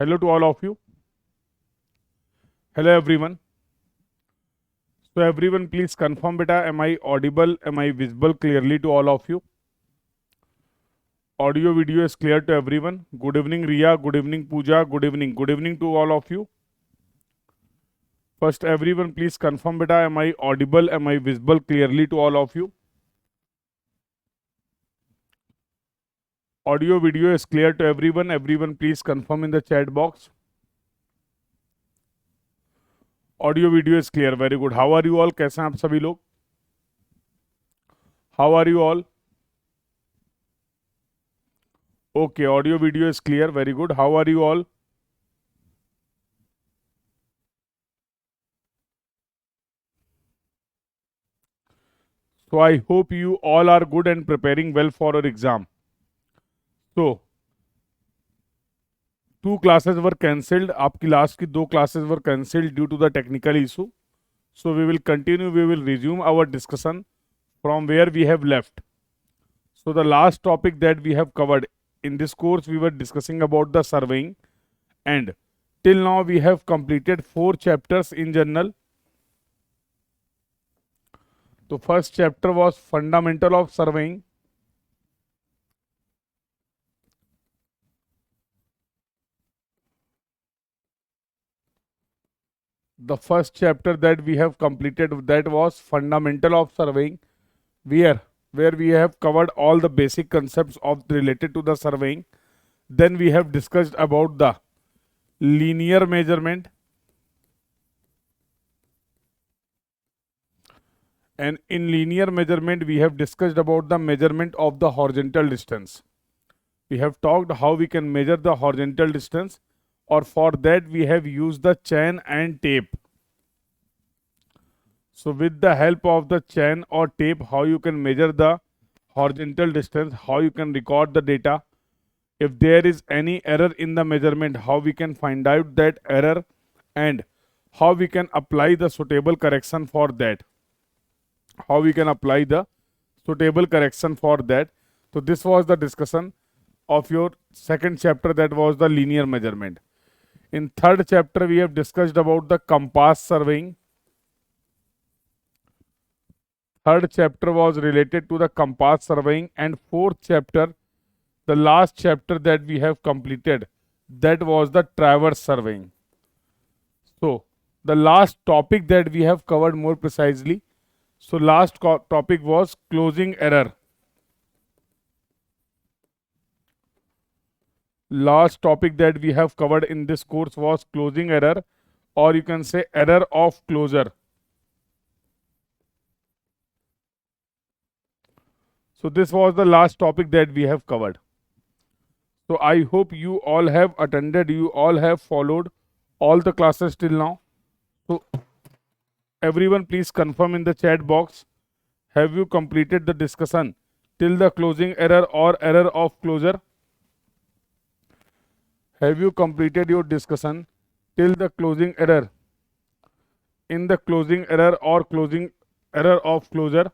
Hello to all of you. Hello everyone. So everyone please confirm beta, am I audible? Am I visible clearly to all of you? Audio video is clear to everyone. Good evening Ria, good evening Pooja, good evening. Good evening to all of you. First everyone please confirm beta, am I audible? Am I visible clearly to all of you? Audio video is clear to everyone. Everyone please confirm in the chat box. Audio video is clear. Very good. How are you all? कैसे हैं आप सभी लोग? How are you all? Okay, audio video is clear. Very good. How are you all? So I hope you all are good and preparing well for your exam. So 2 classes were cancelled. आपकी last की 2 classes were cancelled due to the technical issue. So we will continue. We will resume our discussion from where we have left. So the last topic that we have covered in this course, we were discussing about the surveying, and till now we have completed 4 chapters in general. The first chapter was fundamental of surveying. The first chapter that we have completed, that was fundamental of surveying, where we have covered all the basic concepts of related to the surveying. Then we have discussed about the linear measurement, and in linear measurement we have discussed about the measurement of the horizontal distance. We have talked how we can measure the horizontal distance, or for that we have used the chain and tape. So with the help of the chain or tape, how you can measure the horizontal distance, how you can record the data. If there is any error in the measurement, how we can find out that error, and how we can apply the suitable correction for that. How we can apply the suitable correction for that. So this was the discussion of your second chapter, that was the linear measurement. In third chapter we have discussed about the compass surveying. Third chapter was related to the compass surveying, and fourth chapter, the last chapter that we have completed, that was the traverse surveying. So the last topic that we have covered more precisely, so last topic was closing error. Last topic that we have covered in this course was closing error, or you can say error of closure. So this was the last topic that we have covered. So I hope you all have attended, you all have followed all the classes till now. So everyone please confirm in the chat box, have you completed the discussion till the closing error or error of closure? Have you completed your discussion till the closing error, in the closing error or closing error of closure?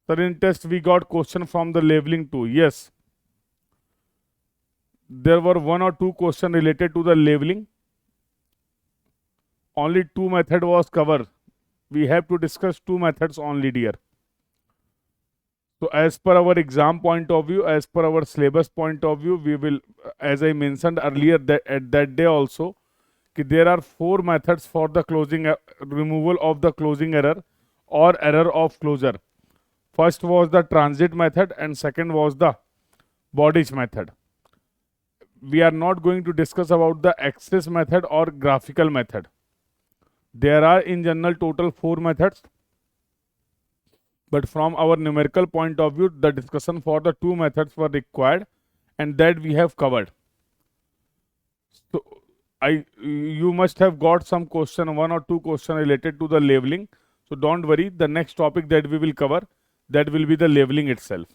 Sir, in test we got question from the labeling too. Yes, there were 1 or 2 questions related to the labeling. Only 2 method was covered. We have to discuss 2 methods only, dear. So as per our exam point of view, as per our syllabus point of view, we will, as I mentioned earlier that at that day also, there are 4 methods for the closing removal of the closing error or error of closure. First was the transit method, and second was the Bowditch method. We are not going to discuss about the axis method or graphical method. There are in general total 4 methods, but from our numerical point of view, the discussion for the 2 methods were required, and that we have covered. So you must have got some question, 1 or 2 question related to the labeling. So don't worry, the next topic that we will cover, that will be the labeling itself.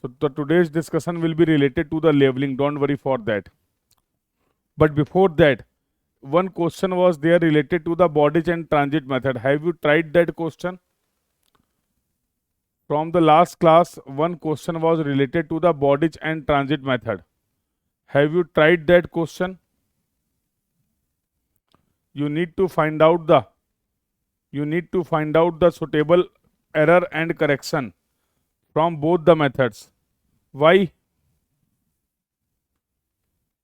So today's discussion will be related to the labeling, don't worry for that. But before that, one question was there related to the Bowditch and transit method. Have you tried that question? From the last class, one question was related to the bondage and transit method. Have you tried that question? You need to find out the suitable error and correction from both the methods. Why?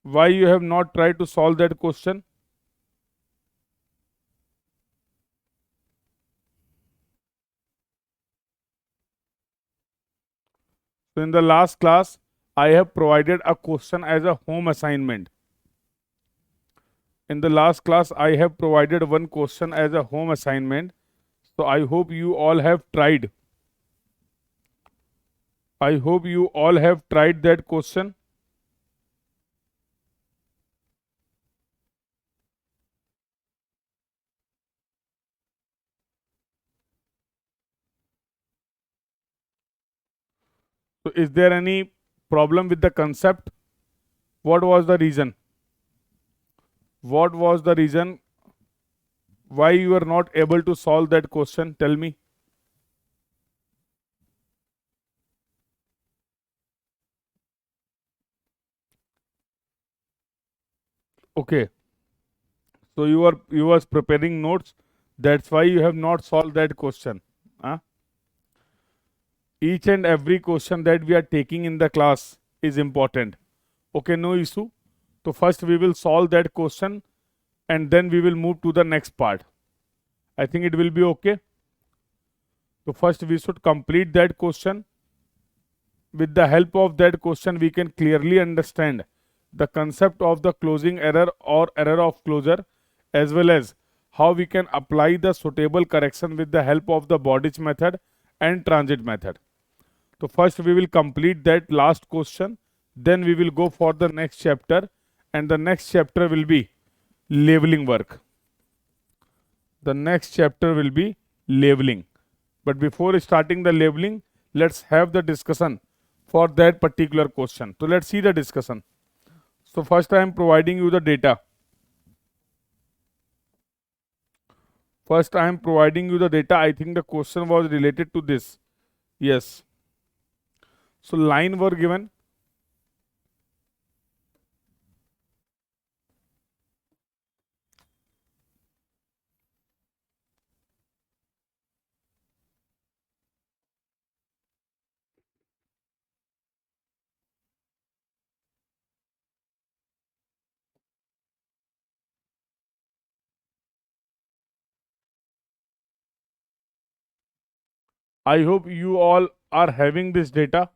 Why you have not tried to solve that question? So in the last class, I have provided a question as a home assignment. In the last class, I have provided one question as a home assignment. So I hope you all have tried. I hope you all have tried that question. So is there any problem with the concept? What was the reason? What was the reason why you were not able to solve that question? Tell me. Okay. So you was preparing notes. That's why you have not solved that question. Huh? Each and every question that we are taking in the class is important. Okay, no issue. So first we will solve that question and then we will move to the next part. I think it will be okay. So first we should complete that question. With the help of that question, we can clearly understand the concept of the closing error or error of closure, as well as how we can apply the suitable correction with the help of the bondage method and transit method. So first we will complete that last question, then we will go for the next chapter, and the next chapter will be labeling work. The next chapter will be labeling. But before starting the labeling, let's have the discussion for that particular question. So let's see the discussion. So first I am providing you the data. First I am providing you the data. I think the question was related to this. Yes. So line were given. I hope you all are having this data.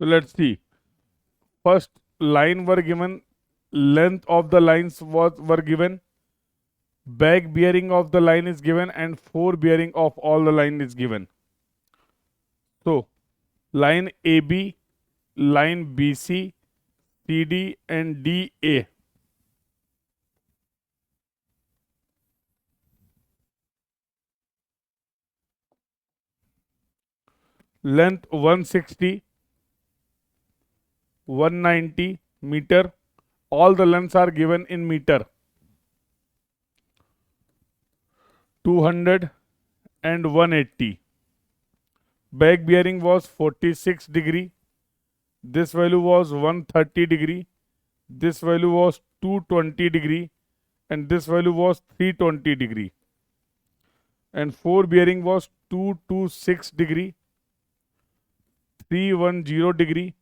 So let's see. First line were given, length of the lines were given, back bearing of the line is given, and fore bearing of all the line is given. So line AB, line BC, CD and DA. Length 160, 190 meter. All the lengths are given in meter. 200 and 180. Back bearing was 46 degree. This value was 130 degree. This value was 220 degree. And this value was 320 degree. And fore bearing was 226 degree, 310 degree,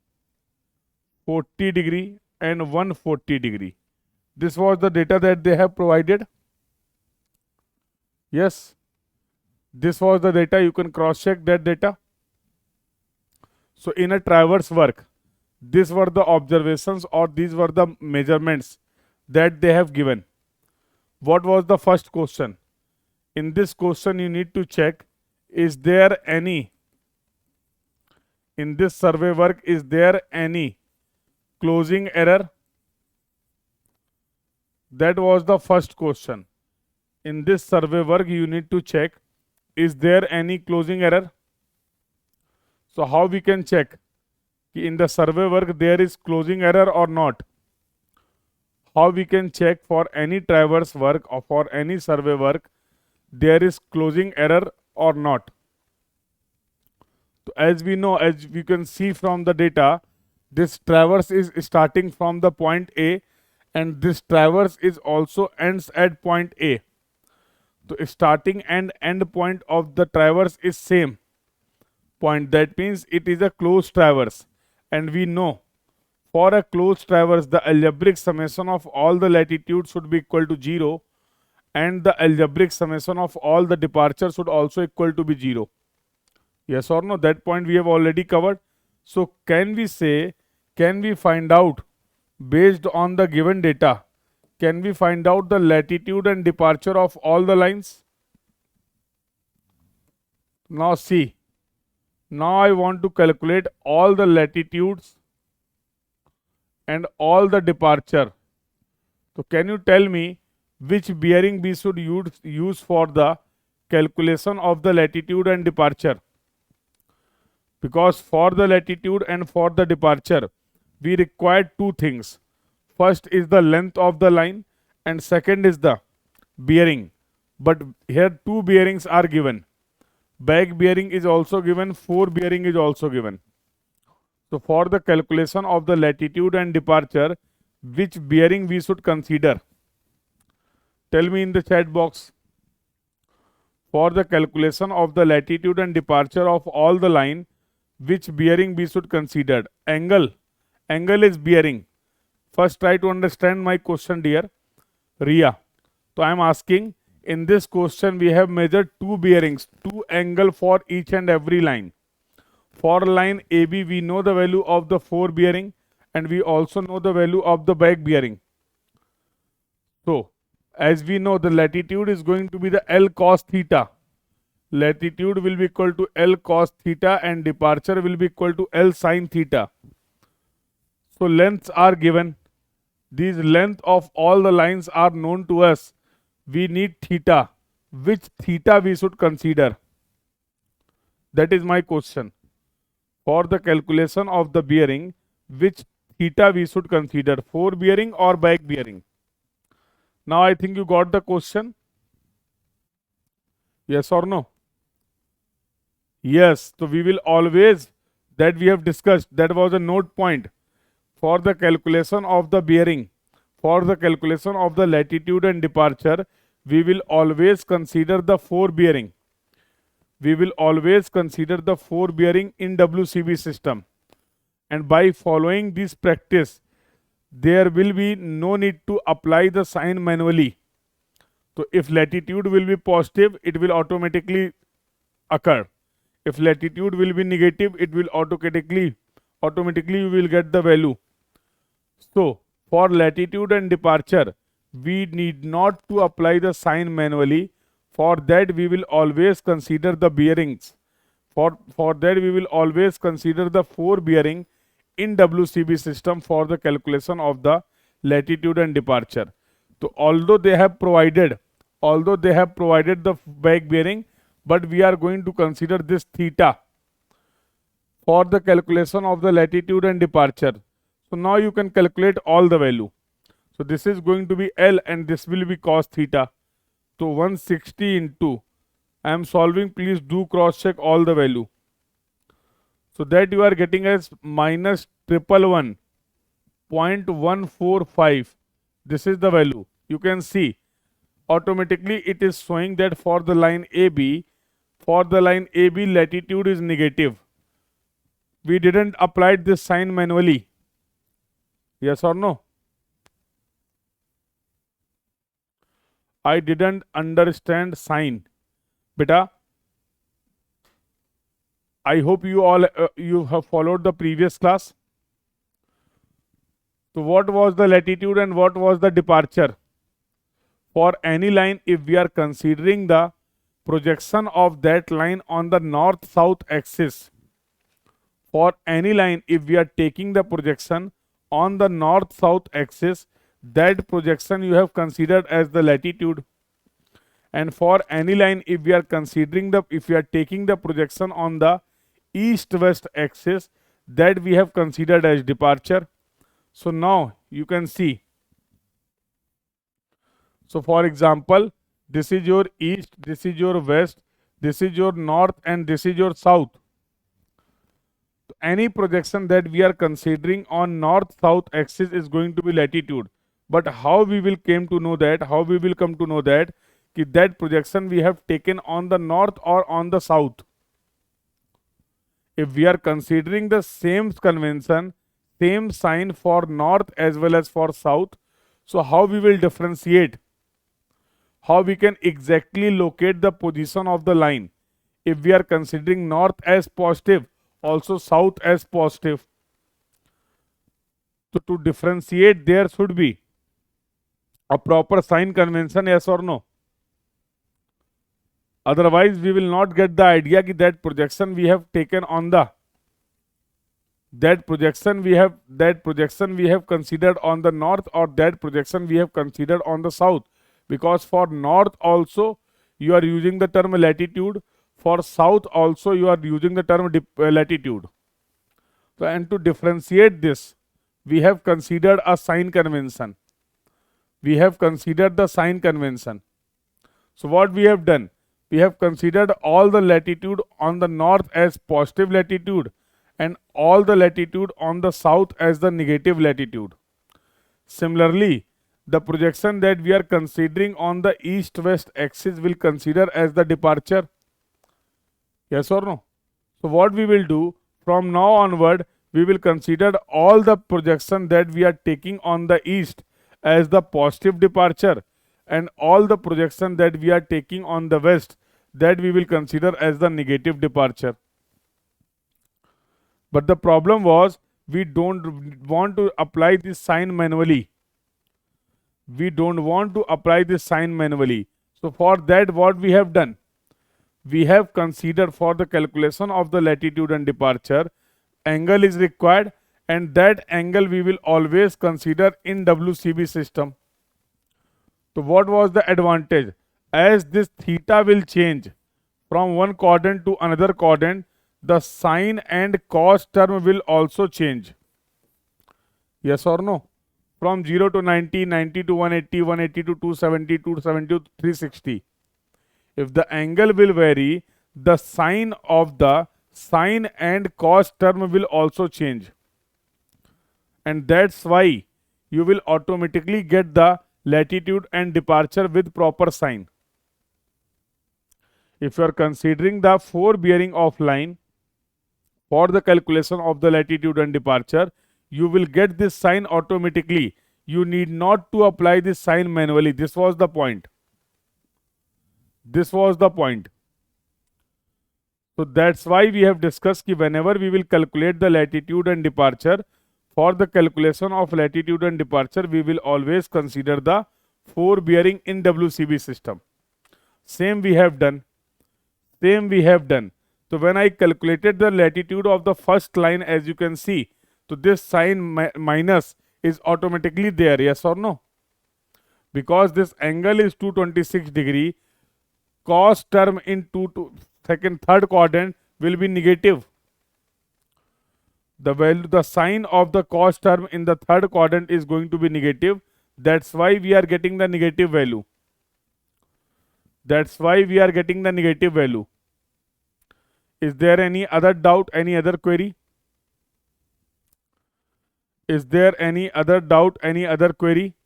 40 degree and 140 degree. This was the data that they have provided. Yes, this was the data. You can cross check that data. So in a traverse work, these were the observations or these were the measurements that they have given. What was the first question? In this question, you need to check, is there any in this survey work, is there any closing error? That was the first question. In this survey work, you need to check, is there any closing error? So how we can check in the survey work there is closing error or not? How we can check for any traverse work or for any survey work there is closing error or not? So as we know, as we can see from the data, this traverse is starting from the point A, and this traverse is also ends at point A. So starting and end point of the traverse is same point. That means it is a closed traverse, and we know for a closed traverse the algebraic summation of all the latitudes should be equal to 0, and the algebraic summation of all the departures should also equal to be 0. Yes or no? That point we have already covered. So can we say, can we find out based on the given data, can we find out the latitude and departure of all the lines? Now see, now I want to calculate all the latitudes and all the departure. So can you tell me which bearing we should use for the calculation of the latitude and departure? Because for the latitude and for the departure, we require two things. First is the length of the line, and second is the bearing. But here two bearings are given. Back bearing is also given, fore bearing is also given. So for the calculation of the latitude and departure, which bearing we should consider? Tell me in the chat box. For the calculation of the latitude and departure of all the line, which bearing we should consider? Angle. Angle is bearing. First try to understand my question, dear Ria. So I am asking, in this question we have measured two bearings, two angle for each and every line. For line AB we know the value of the fore bearing, and we also know the value of the back bearing. So as we know, the latitude is going to be the L cos theta. Latitude will be equal to L cos theta and departure will be equal to L sin theta. So lengths are given. These length of all the lines are known to us. We need theta. Which theta we should consider? That is my question. For the calculation of the bearing, which theta we should consider? Fore bearing or back bearing? Now I think you got the question. Yes or no? Yes. So we will always, that we have discussed, that was a note point. For the calculation of the bearing, for the calculation of the latitude and departure, we will always consider the fore bearing. We will always consider the fore bearing in WCB system. And by following this practice, there will be no need to apply the sign manually. So if latitude will be positive, it will automatically occur. If latitude will be negative, it will automatically you will get the value. So for latitude and departure, we need not to apply the sign manually. For that we will always consider the bearings. For that we will always consider the fore bearing in WCB system for the calculation of the latitude and departure. So although they have provided the back bearing, but we are going to consider this theta for the calculation of the latitude and departure. So now you can calculate all the value. So this is going to be L and this will be cos theta. So 160 into, I am solving, please do cross check all the value. So that you are getting as minus 111.145. This is the value. You can see automatically it is showing that for the line AB, latitude is negative. We didn't apply this sign manually. Yes or no? I didn't understand sign. Beta, I hope you all you have followed the previous class. So what was the latitude and what was the departure? For any line, if we are considering the projection of that line on the north-south axis, for any line, if we are taking the projection on the north south axis, that projection you have considered as the latitude. And for any line, if we are taking the projection on the east west axis, that we have considered as departure. So now you can see, so for example, this is your east, this is your west, this is your north, and this is your south. Any projection that we are considering on north south axis is going to be latitude. But how we will come to know that that projection we have taken on the north or on the south? If we are considering the same convention, same sign for north as well as for south, so how we will differentiate? How we can exactly locate the position of the line if we are considering north as positive, also south as positive? So to differentiate, there should be a proper sign convention, yes or no? Otherwise, we will not get the idea that projection we have taken on the that projection we have considered on the north, or that projection we have considered on the south. Because for north also you are using the term latitude, for south also you are using the term latitude. So, and to differentiate this, we have considered a sign convention. We have considered the sign convention. So what we have done? We have considered all the latitude on the north as positive latitude and all the latitude on the south as the negative latitude. Similarly, the projection that we are considering on the east-west axis will consider as the departure. Yes or no? So what we will do, from now onward, we will consider all the projection that we are taking on the east as the positive departure, and all the projection that we are taking on the west, that we will consider as the negative departure. But the problem was, we don't want to apply this sign manually. We don't want to apply this sign manually. So for that, what we have done? We have considered, for the calculation of the latitude and departure, angle is required, and that angle we will always consider in WCB system. So what was the advantage? As this theta will change from one quadrant to another quadrant, the sine and cos term will also change. Yes or no? From 0 to 90, 90 to 180, 180 to 270, 270 to 360. If the angle will vary, the sign of the sine and cos term will also change. And that's why you will automatically get the latitude and departure with proper sign. If you are considering the 4 bearing of line for the calculation of the latitude and departure, you will get this sign automatically. You need not to apply this sign manually. This was the point. This was the point. So that's why we have discussed that whenever we will calculate the latitude and departure, for the calculation of latitude and departure, we will always consider the 4 bearing in WCB system. Same we have done. Same we have done. So when I calculated the latitude of the first line, as you can see, so this sign minus is automatically there, yes or no? Because this angle is 226 degree, cos term in third quadrant will be negative. The sign of the cos term in the third quadrant is going to be negative. That's why we are getting the negative value. That's why we are getting the negative value. Is there any other doubt, any other query? Is there any other doubt, any other query?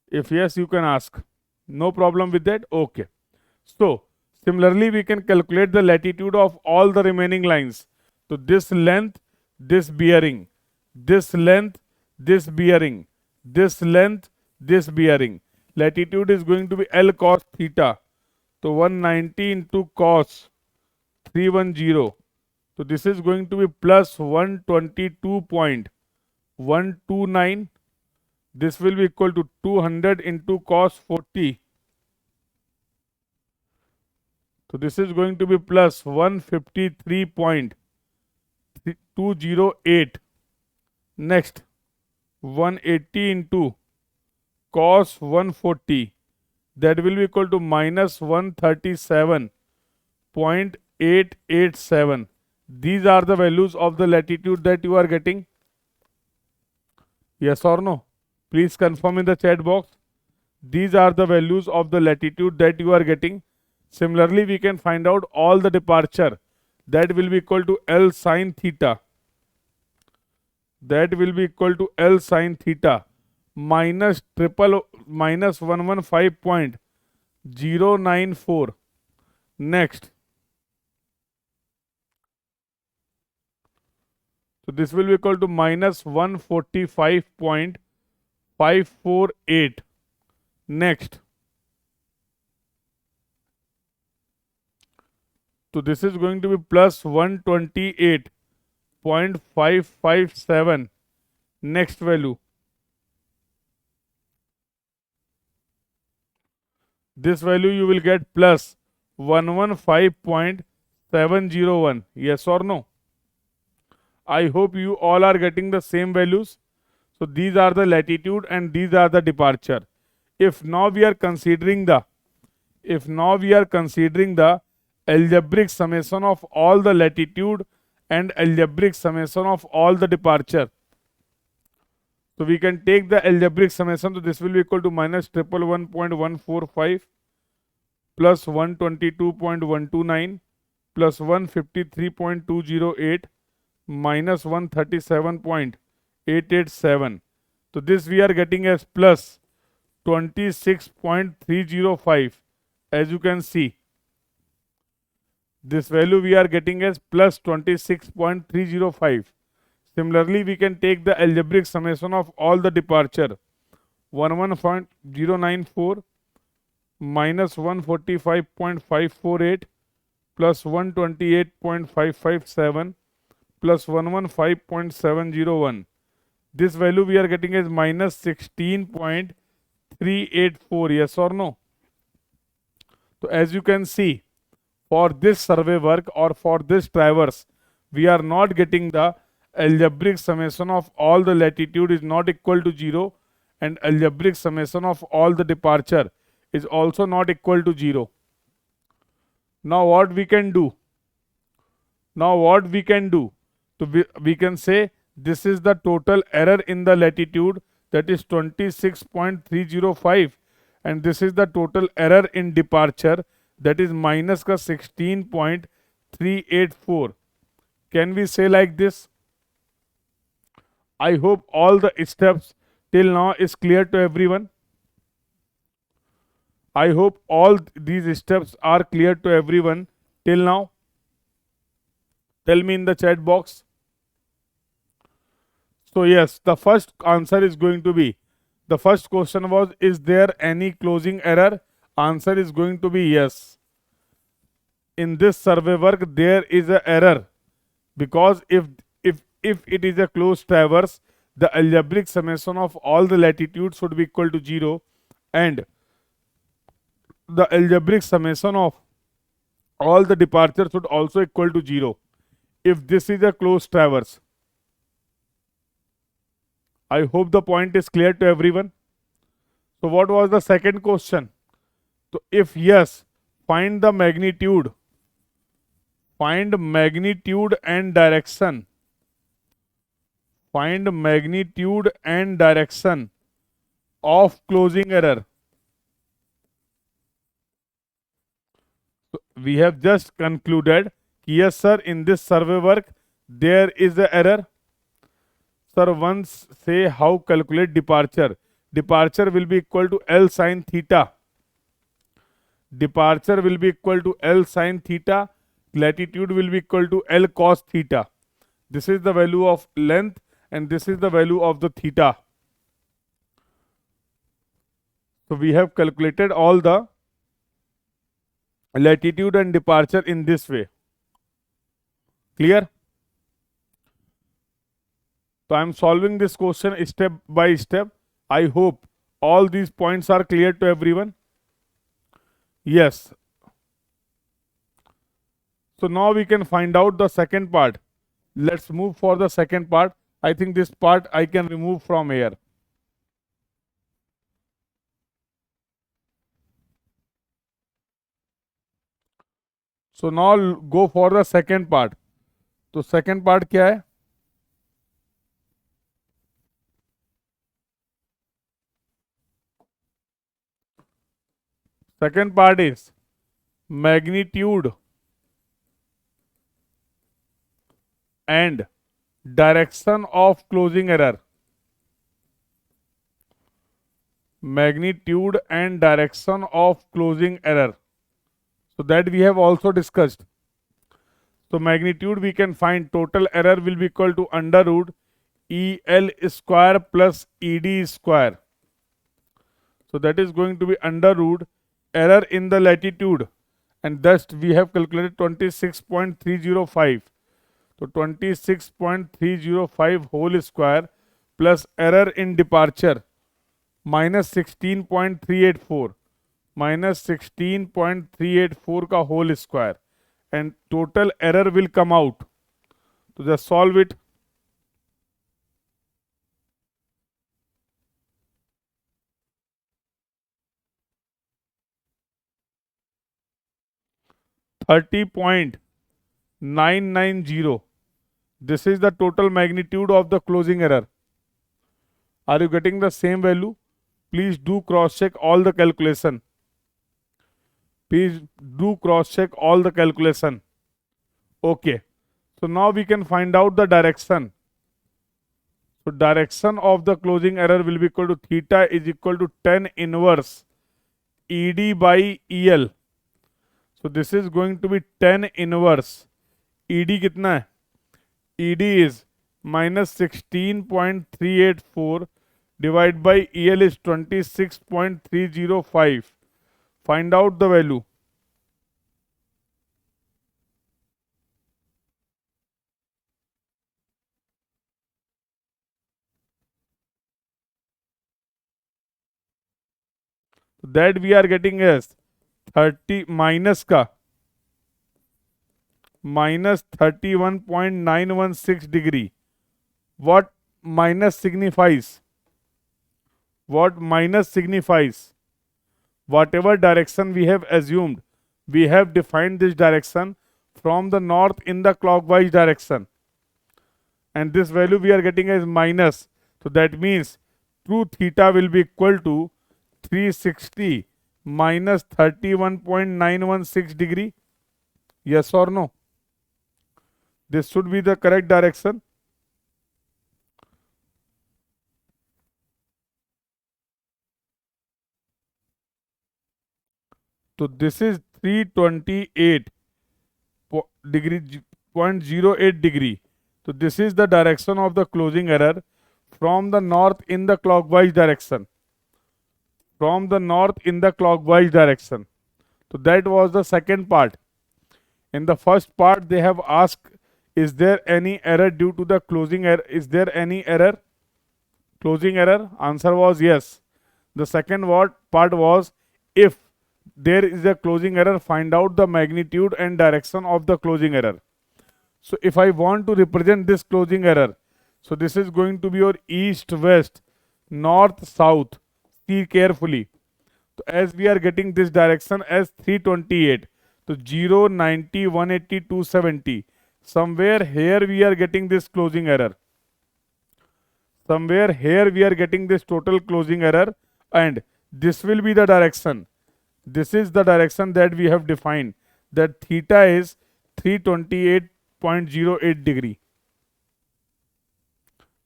If yes, you can ask. No problem with that? Okay. So, similarly, we can calculate the latitude of all the remaining lines. So, this length, this bearing, this length, this bearing, this length, this bearing. Latitude is going to be L cos theta. So, 190 into cos 310. So, this is going to be plus 122.129. This will be equal to 200 into cos 40. So this is going to be plus 153.208. Next, 180 into cos 140, that will be equal to minus 137.887. These are the values of the latitude that you are getting. Yes or no? Please confirm in the chat box. These are the values of the latitude that you are getting. Similarly, we can find out all the departure. That will be equal to L sine theta. That will be equal to L sine theta minus 115.094. Next. So this will be equal to minus 145.548. Next. So this is going to be plus 128.557. Next value. This value you will get plus 115.701. Yes or no? I hope you all are getting the same values. So these are the latitude and these are the departure. If now we are considering the algebraic summation of all the latitude and algebraic summation of all the departure. So we can take the algebraic summation. So this will be equal to minus 111.145 plus 122.129 plus 153.208 minus 137.887. So this we are getting as plus 26.305. As you can see, this value we are getting as plus 26.305. Similarly, we can take the algebraic summation of all the departure. 11.094 minus 145.548 plus 128.557 plus 115.701. This value we are getting as minus 16.384. Yes or no? So as you can see, for this survey work or for this traverse, we are not getting the algebraic summation of all the latitude is not equal to 0 and algebraic summation of all the departure is also not equal to 0. Now what we can do? So we can say this is the total error in the latitude, that is 26.305, and this is the total error in departure, that is minus का 16.384. Can we say like this? I hope all the steps till now is clear to everyone. I hope all these steps are clear to everyone till now. Tell me in the chat box. So yes, the first answer is going to be, the first question was, is there any closing error? Answer is going to be yes. In this survey work, there is an error, because if it is a closed traverse, the algebraic summation of all the latitudes should be equal to 0, and the algebraic summation of all the departures should also equal to 0 if this is a closed traverse. I hope the point is clear to everyone. So what was the second question? So if yes, find the magnitude. Find magnitude and direction. Find magnitude and direction of closing error. So we have just concluded, yes sir, in this survey work there is an error. Sir, once say how calculate departure. Departure will be equal to L sine theta. Departure will be equal to L sine theta. Latitude will be equal to L cos theta. This is the value of length and this is the value of the theta. So we have calculated all the latitude and departure in this way. Clear? So I am solving this question step by step. I hope all these points are clear to everyone. Yes. So now we can find out the second part. Let's move for the second part. I think this part I can remove from here. So now go for the second part. तो second part क्या है? Second part is magnitude and direction of closing error. Magnitude and direction of closing error. So that we have also discussed. So magnitude we can find total error will be equal to under root EL square plus ED square. So that is going to be under root error in the latitude, and thus we have calculated 26.305. So 26.305 whole square plus error in departure minus 16.384 minus 16.384 का whole square, and total error will come out. So just solve it. $30.990. This is the total magnitude of the closing error. Are you getting the same value? Please do cross check all the calculation. Please do cross check all the calculation. Okay. So now we can find out the direction. So direction of the closing error will be equal to theta is equal to tan inverse ED by EL. So this is going to be tan inverse. ED कितना है? ED is minus 16.384 divided by EL is 26.305. Find out the value. That we are getting as 30 minus का minus 31.916 degree. What minus signifies? What minus signifies? Whatever direction we have assumed, we have defined this direction from the north in the clockwise direction, and this value we are getting as minus. So that means true theta will be equal to 360 minus 31.916 degree. Yes or no? This should be the correct direction. So this is 328 degree 0.08 degree. So this is the direction of the closing error from the north in the clockwise direction. From the north in the clockwise direction. So that was the second part. In the first part, they have asked, is there any error due to the closing error? Is there any error? Closing error? Answer was yes. The second part was, if there is a closing error, find out the magnitude and direction of the closing error. So if I want to represent this closing error, so this is going to be your east, west, north, south. See carefully. So as we are getting this direction as 328, so 0, 90, 180, 270. Somewhere here we are getting this closing error. Somewhere here we are getting this total closing error, and this will be the direction. This is the direction that we have defined, that theta is 328.08 degree.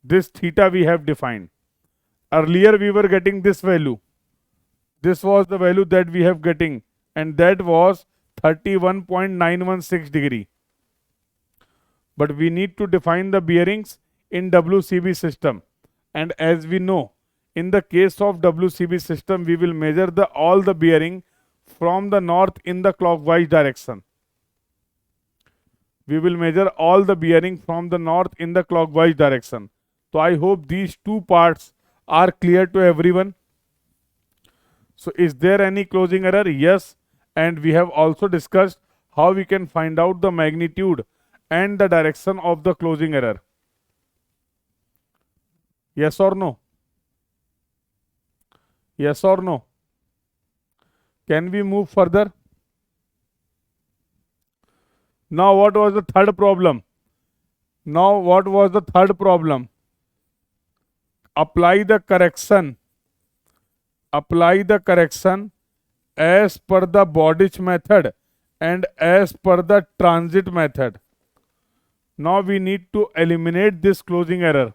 This theta we have defined. Earlier we were getting this value. This was the value that we have getting, and that was 31.916 degree. But we need to define the bearings in WCB system, and as we know, in the case of WCB system, we will measure all the bearing from the north in the clockwise direction. We will measure all the bearing from the north in the clockwise direction. So I hope these two parts are clear to everyone. So is there any closing error? Yes. And we have also discussed how we can find out the magnitude and the direction of the closing error? Yes or no? Yes or no? Can we move further? Now what was the third problem? Now what was the third problem? Apply the correction. Apply the correction as per the Bowditch method and as per the transit method. Now we need to eliminate this closing error.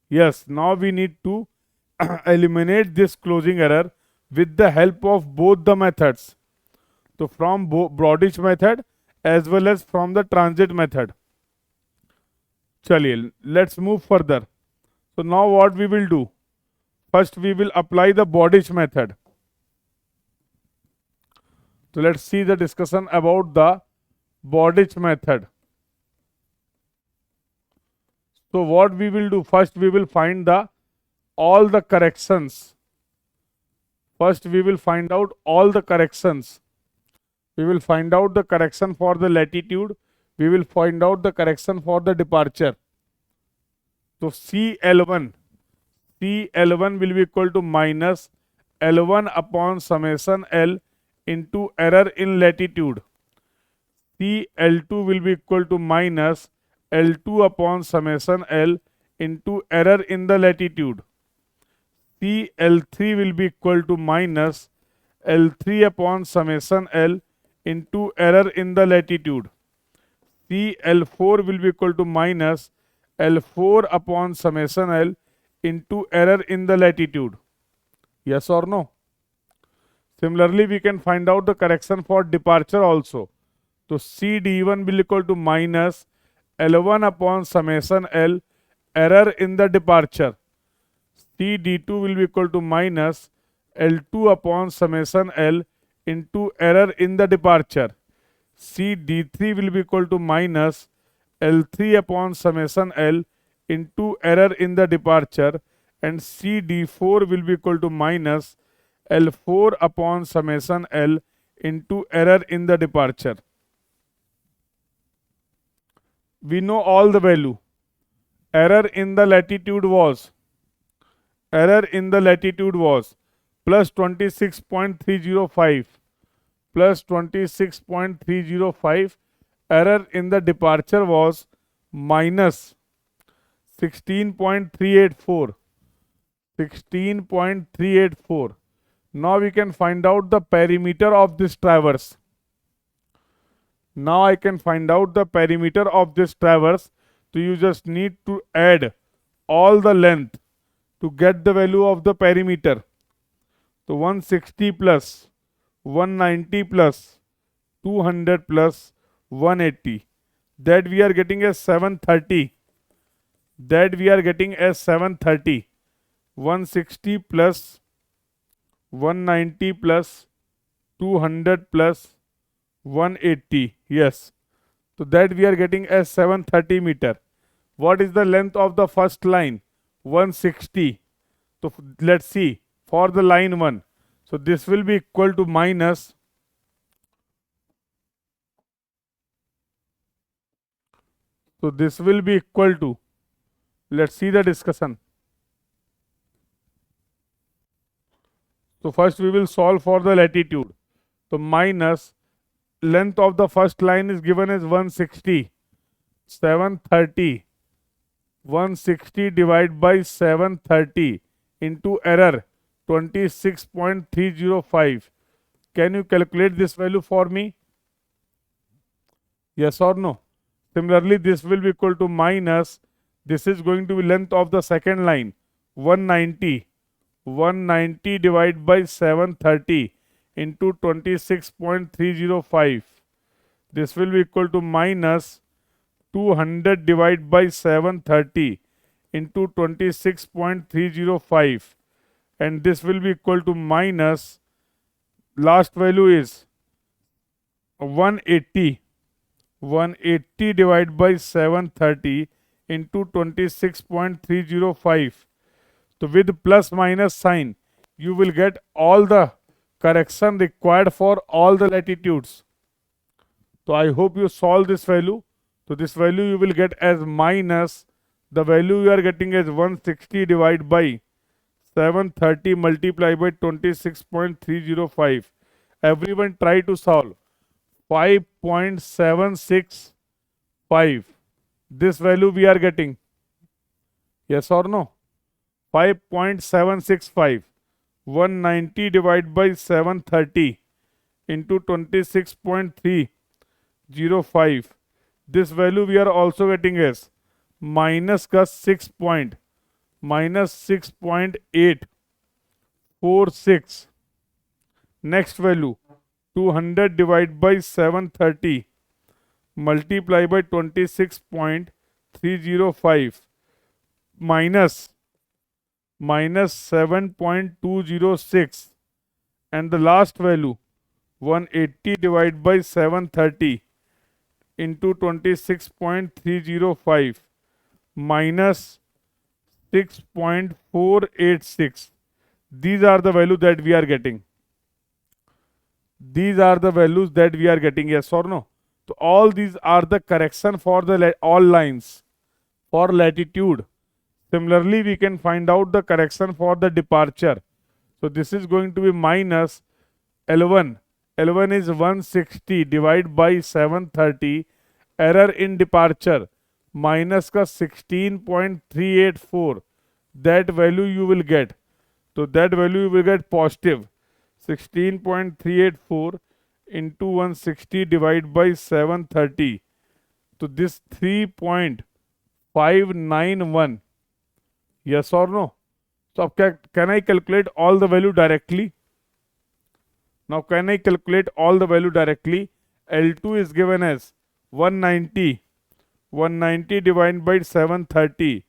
Yes, now we need to eliminate this closing error with the help of both the methods. So from Bowditch method as well as from the transit method. Chaliye, let's move further. So now what we will do? First we will apply the Bowditch method. So let's see the discussion about the Bowditch method. So what we will do? First we will find all the corrections. First we will find out all the corrections. We will find out the correction for the latitude. We will find out the correction for the departure. So CL1 will be equal to minus L1 upon summation L into error in latitude. CL2 will be equal to minus L2 upon summation L into error in the latitude. CL3 will be equal to minus L3 upon summation L into error in the latitude. CL4 will be equal to minus L4 upon summation L into error in the latitude. Yes or no? Similarly, we can find out the correction for departure also. So CD1 will equal to minus L1 upon summation L error in the departure. CD2 will be equal to minus L2 upon summation L into error in the departure. CD3 will be equal to minus L3 upon summation L into error in the departure, and CD4 will be equal to minus L4 upon summation L into error in the departure. We know all the value. Error in the latitude was plus 26.305 plus 26.305. Error in the departure was minus 16.384. 16.384. Now we can find out the perimeter of this traverse. Now I can find out the perimeter of this traverse. So you just need to add all the length to get the value of the perimeter. So 160 plus 190 plus 200 plus 180, that we are getting as 730. 160 plus 190 plus 200 plus 180. Yes. So that we are getting as 730 meter. What is the length of the first line? 160. So let's see for the line 1. So this will be equal to minus let's see the discussion. So first we will solve for the latitude. So minus length of the first line is given as 160. 730. 160 divided by 730 into error 26.305. Can you calculate this value for me? Yes or no? Similarly, this will be equal to minus, this is going to be length of the second line, 190. 190 divided by 730 into 26.305. This will be equal to minus 200 divided by 730 into 26.305. And this will be equal to minus, last value is 180. 180 divided by 730 into 26.305. So with plus minus sign, you will get all the correction required for all the latitudes. So I hope you solve this value. So this value you will get as minus, the value you are getting as 160 divided by 730 multiplied by 26.305. Everyone try to solve. 5.765. This value we are getting. Yes or no? 5.765. 190 divided by 730 into 26.305. This value we are also getting as minus का 6.846. Next value 200 divided by 730 multiply by 26.305 minus 7.206, and the last value 180 divided by 730 into 26.305 minus 6.486. These are the value that we are getting. These are the values that we are getting, yes or no? So all these are the correction for the all lines for latitude. Similarly, we can find out the correction for the departure. So this is going to be minus L1. L1 is 160 divided by 730. Error in departure minus का 16.384. That value you will get. So that value you will get positive 16.384 into 160 divided by 730. So this 3.591. Yes or no? So can I calculate all the value directly? Now can I calculate all the value directly? L2 is given as 190. 190 divided by 730,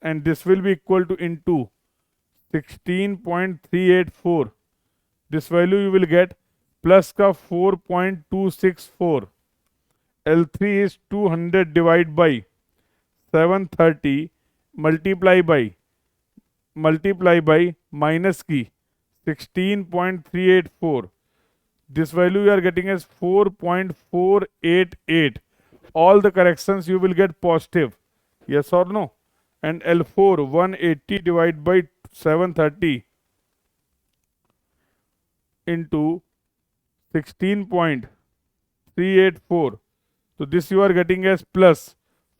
and this will be equal to into 16.384. This value you will get plus का 4.264. L3 is 200 divided by 730 multiply by minus की 16.384. This value you are getting as 4.488. All the corrections you will get positive. Yes or no? And L4 180 divided by 730 into 16.384. So this you are getting as plus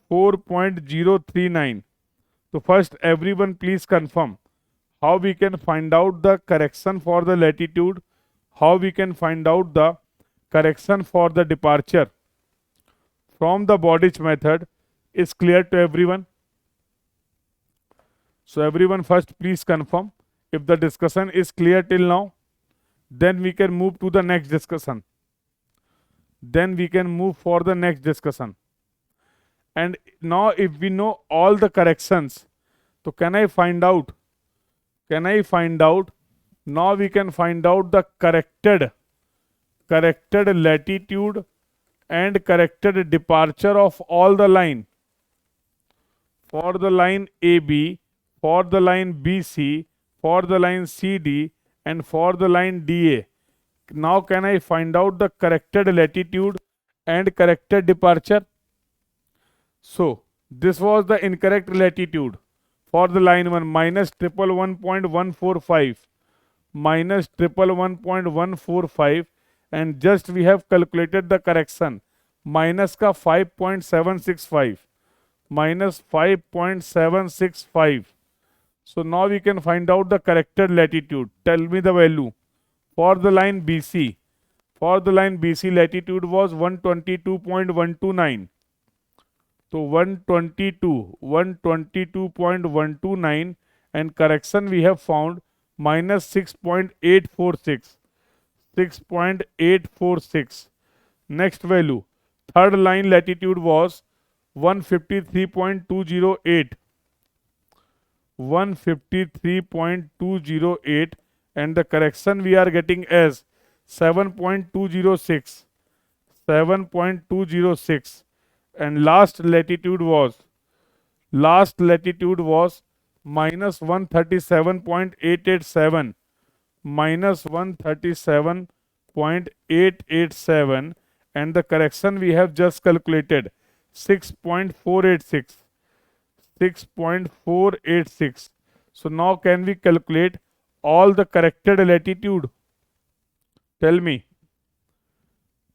4.039. So first everyone please confirm how we can find out the correction for the latitude, how we can find out the correction for the departure from the Bowditch method is clear to everyone. So everyone first please confirm if the discussion is clear till now. Then we can move to the next discussion. Then we can move for the next discussion. And now if we know all the corrections, so can I find out? Now we can find out the corrected latitude and corrected departure of all the line. For the line AB, for the line BC, for the line CD, and for the line DA. Now can I find out the corrected latitude and corrected departure? So this was the incorrect latitude for the line 1 minus 111.145 minus 111.145, and just we have calculated the correction minus का 5.765 minus 5.765. So now we can find out the corrected latitude. Tell me the value for the line BC. For the line BC latitude was 122.129. So 122.129, and correction we have found minus 6.846. 6.846. Next value. Third line latitude was 153.208. 153.208, and the correction we are getting as 7.206. 7.206. And last latitude was minus 137.887. minus 137.887, and the correction we have just calculated 6.486. 6.486. So now can we calculate all the corrected latitude? Tell me.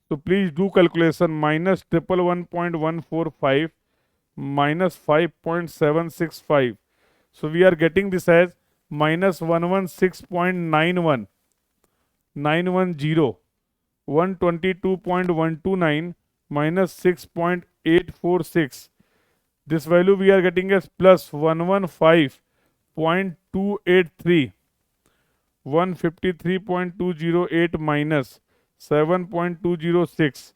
So please do calculation. Minus 111.145 minus 5.765. So we are getting this as minus 116.91, 910, 122.129 minus 6.846. This value we are getting as plus 115.283, 153.208 minus 7.206.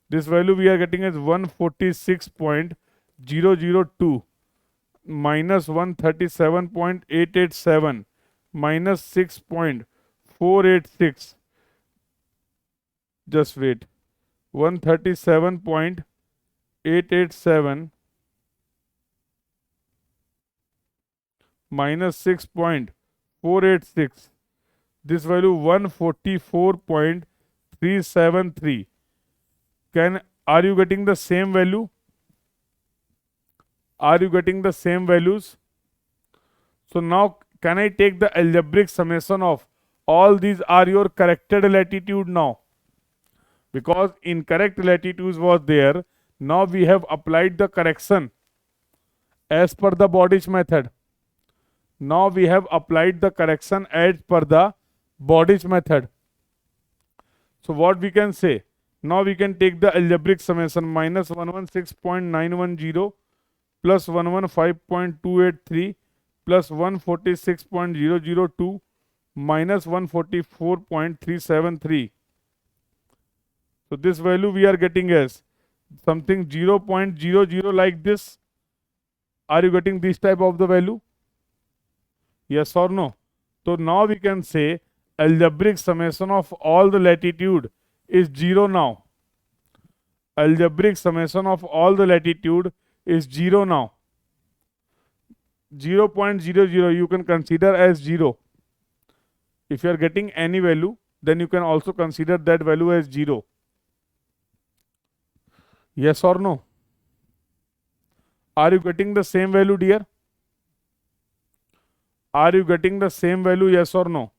This value we are getting as 146.002 minus 137.887 minus 6.486. Just wait. 137.887 minus 6.486. This value 144.373. Are you getting the same value? Are you getting the same values? So now can I take the algebraic summation of all these are your corrected latitude now? Because incorrect latitudes was there. Now we have applied the correction as per the Bowditch method. Now we have applied the correction as per the Bowditch method. So what we can say? Now we can take the algebraic summation minus 116.910 plus 115.283 plus 146.002 minus 144.373. So this value we are getting as something 0.00 like this. Are you getting this type of the value? Yes or no? So now we can say algebraic summation of all the latitude is 0 now. Algebraic summation of all the latitude is 0 now. 0.00 you can consider as 0. If you are getting any value, then you can also consider that value as 0. Yes or no? Are you getting the same value, dear? Are you getting the same value, yes or no?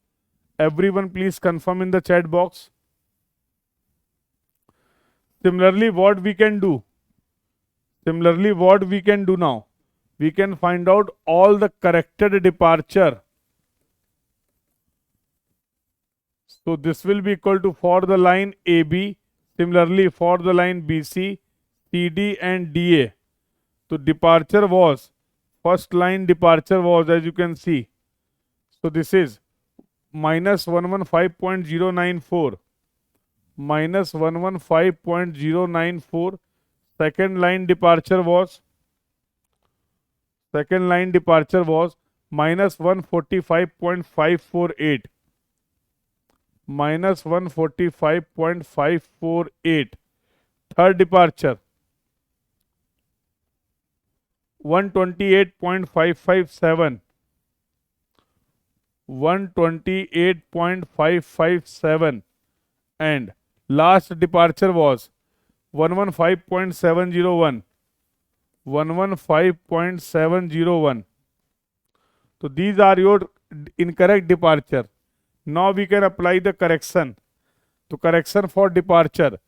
Everyone please confirm in the chat box. Similarly, what we can do? Similarly, what we can do now? We can find out all the corrected departure. So this will be equal to for the line AB, similarly for the line BC, CD and DA. So departure was, first line departure was, as you can see. So this is minus 115.094, minus 115.094. Second line departure was minus 145.548, minus 145.548. Third departure 128.557, 128.557, and last departure was 115.701, 115.701. So these are your incorrect departure. Now we can apply the correction. So correction for departure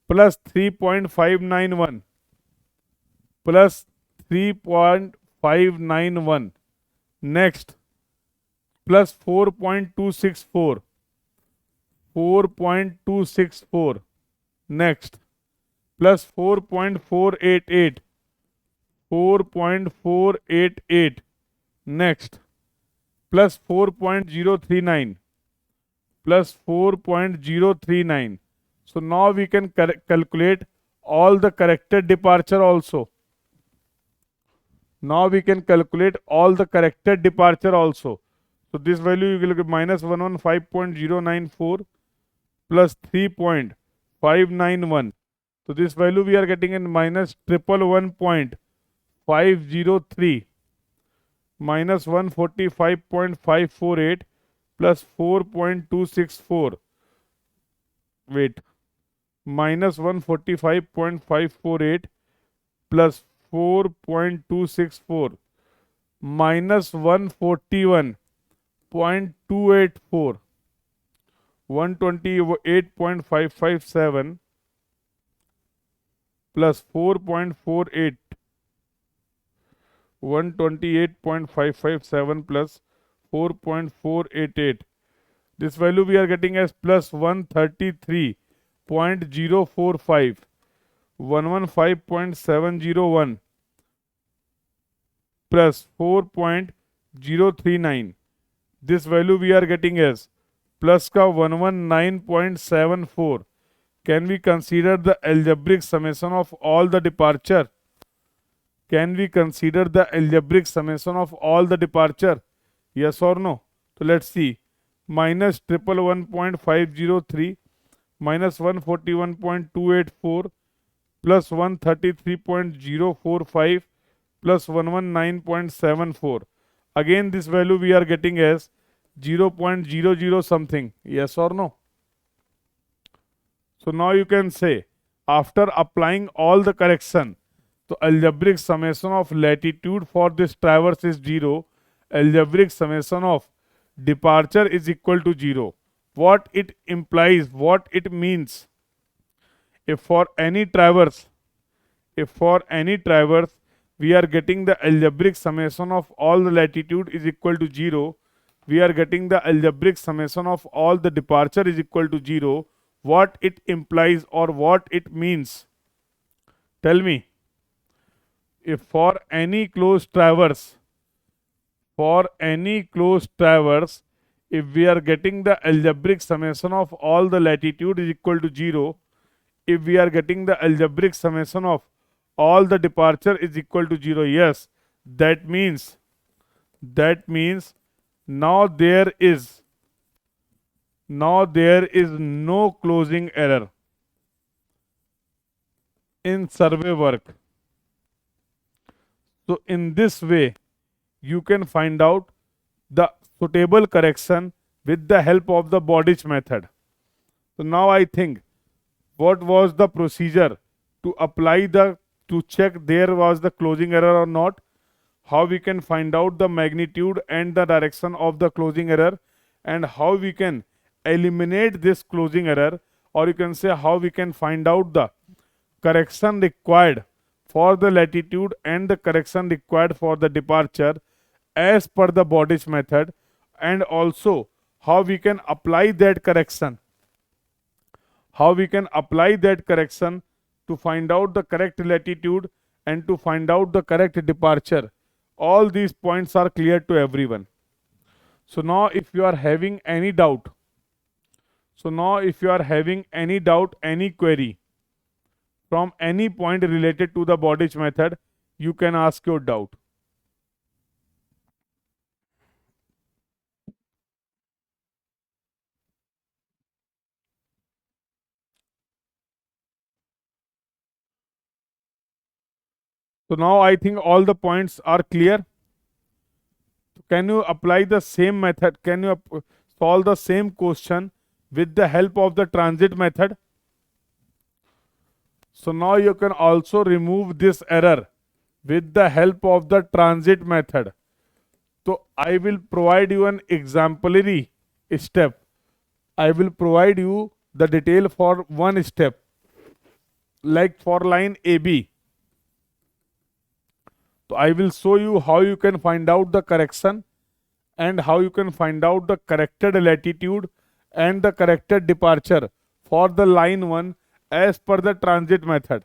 plus 3.591 plus 3.591. Next plus 4.264, 4.264. Next plus 4.488, 4.488. Next plus 4.039, plus 4.039. So now we can calculate all the corrected departure also. Now we can calculate all the corrected departure also. So this value you will get minus 115.094 plus 3.591. So this value we are getting in minus 111.503 minus 145.548 plus 4.264, wait, minus 145.548 plus 4.264 minus 141.284, 128.557 plus 4.48, 128.557 plus 4.488. This value we are getting as plus 133.045, 115.701 plus 4.039. This value we are getting as plus का 119.74. Can we consider the algebraic summation of all the departure? Can we consider the algebraic summation of all the departure? Yes or no? So let's see. Minus 111.503 minus 141.284 plus 133.045 plus 119.74. Again this value we are getting as 0.00 something. Yes or no? So now you can say, after applying all the correction, so algebraic summation of latitude for this traverse is 0. Algebraic summation of departure is equal to 0. What it implies, what it means, if for any traverse, we are getting the algebraic summation of all the latitude is equal to 0, we are getting the algebraic summation of all the departure is equal to 0, what it implies or what it means? Tell me. If for any closed traverse, if we are getting the algebraic summation of all the latitude is equal to 0, if we are getting the algebraic summation of all the departure is equal to 0, yes, that means now there is no closing error in survey work. So in this way you can find out the suitable correction with the help of the Bodich method. So now I think, what was the procedure to check there was the closing error or not, how we can find out the magnitude and the direction of the closing error, and how we can eliminate this closing error, or you can say how we can find out the correction required for the latitude and the correction required for the departure as per the Bodich method, and also how we can apply that correction, to find out the correct latitude and to find out the correct departure. All these points are clear to everyone. So now if you are having any doubt, any query from any point related to the Bodich method, you can ask your doubt. So now I think all the points are clear. Can you apply the same method? Can you solve the same question with the help of the transit method? So now you can also remove this error with the help of the transit method. So I will provide you an exemplary step. I will provide you the detail for one step, like for line AB. So I will show you how you can find out the correction and how you can find out the corrected latitude and the corrected departure for the line 1 as per the transit method.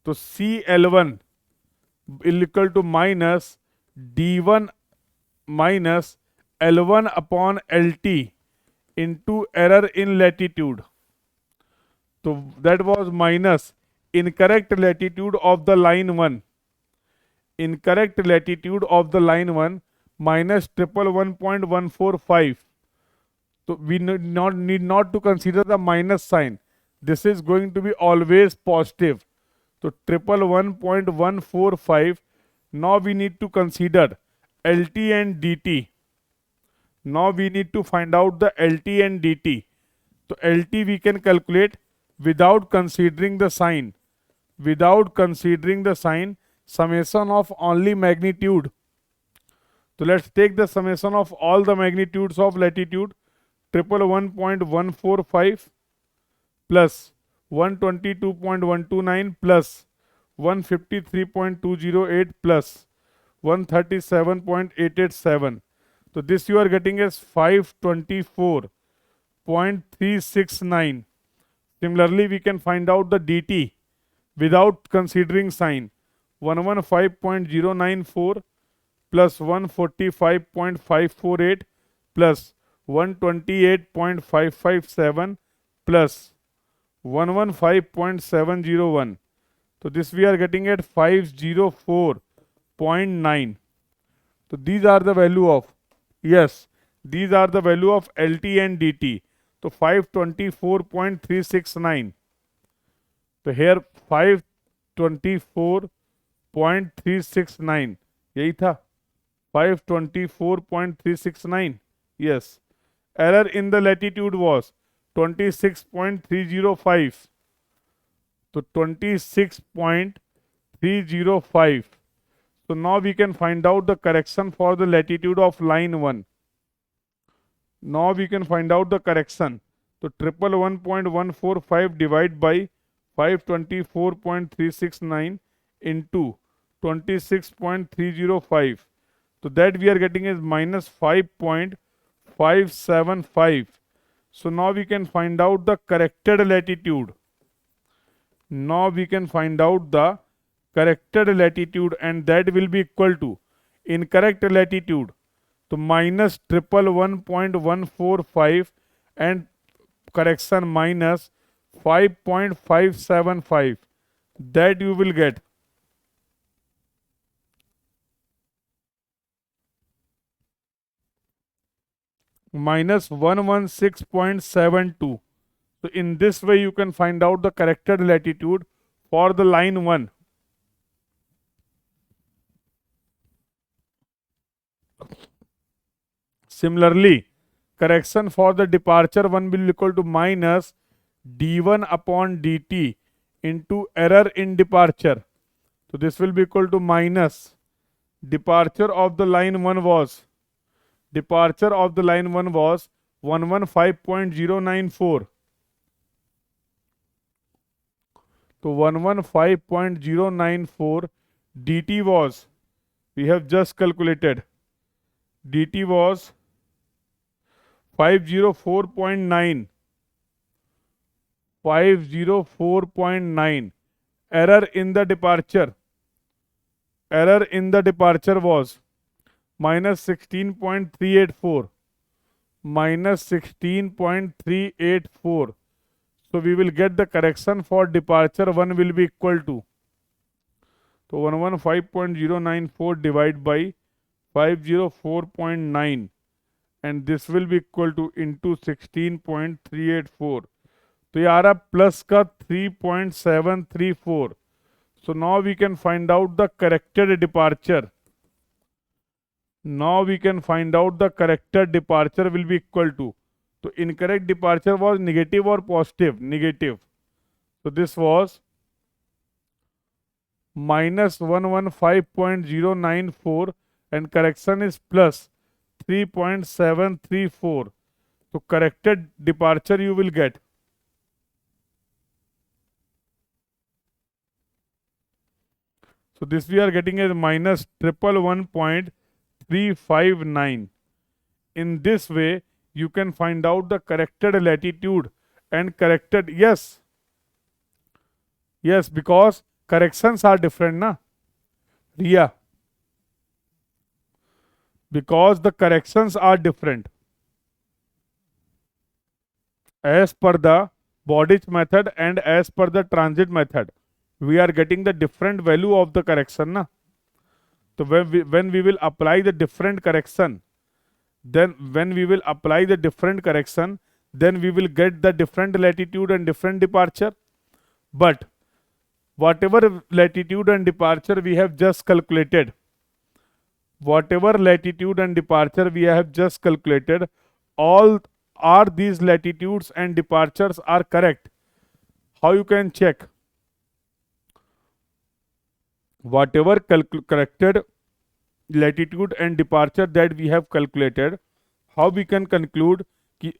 So CL1 is equal to minus D1 minus L1 upon LT into error in latitude. So that was minus incorrect latitude of the line 1. Incorrect latitude of the line 1 minus 111.145. So we need not to consider the minus sign. This is going to be always positive. So 111.145. Now we need to consider LT and DT. Now we need to find out the LT and DT. So LT we can calculate without considering the sign. Without considering the sign, summation of only magnitude. So let's take the summation of all the magnitudes of latitude. 111.145 plus 122.129 plus 153.208 plus 137.887. So this you are getting as 524.369. Similarly, we can find out the dt without considering sign. 115.094 plus 145.548 plus 128.557 plus 115.701. So this we are getting at 504.9. So these are the value of, yes, these are the value of LT and DT. So 524.369. So here 524.369 यही था 524.369. Yes. Error in the latitude was 26.305. So 26.305. So now we can find out the correction for the latitude of line 1. Now we can find out the correction. So 111.145 divided by 524.369 into 26.305. So that we are getting is minus 5.575. So now we can find out the corrected latitude. Now we can find out the corrected latitude, and that will be equal to incorrect latitude. So minus 111.145 and correction minus 5.575. That you will get minus 116.72. So in this way you can find out the corrected latitude for the line 1. Similarly, correction for the departure 1 will be equal to minus d1 upon dt into error in departure. So this will be equal to minus departure of the line 1 was 115.094. So 115.094 dt was, we have just calculated, dt was 504.9. 504.9. Error in the departure. Error in the departure was minus 16.384. Minus 16.384. So we will get the correction for departure 1 will be equal to, so 115.094 divided by 504.9, and this will be equal to into 16.384. तो ये आ रहा plus का 3.734. So now we can find out the corrected departure. Now we can find out the corrected departure will be equal to, so incorrect departure was negative or positive? Negative. So this was minus 115.094 and correction is plus 3.734. So corrected departure you will get. So this we are getting as minus 111.359. In this way, you can find out the corrected latitude and corrected, yes, because corrections are different, na? Ria. Because the corrections are different. As per the Bowditch method and as per the transit method, we are getting the different value of the correction, na? So when we will apply the different correction, then when we will apply the different correction, then we will get the different latitude and different departure. But whatever latitude and departure we have just calculated, whatever latitude and departure we have just calculated, all are these latitudes and departures are correct. How you can check? Whatever corrected latitude and departure that we have calculated, how we can conclude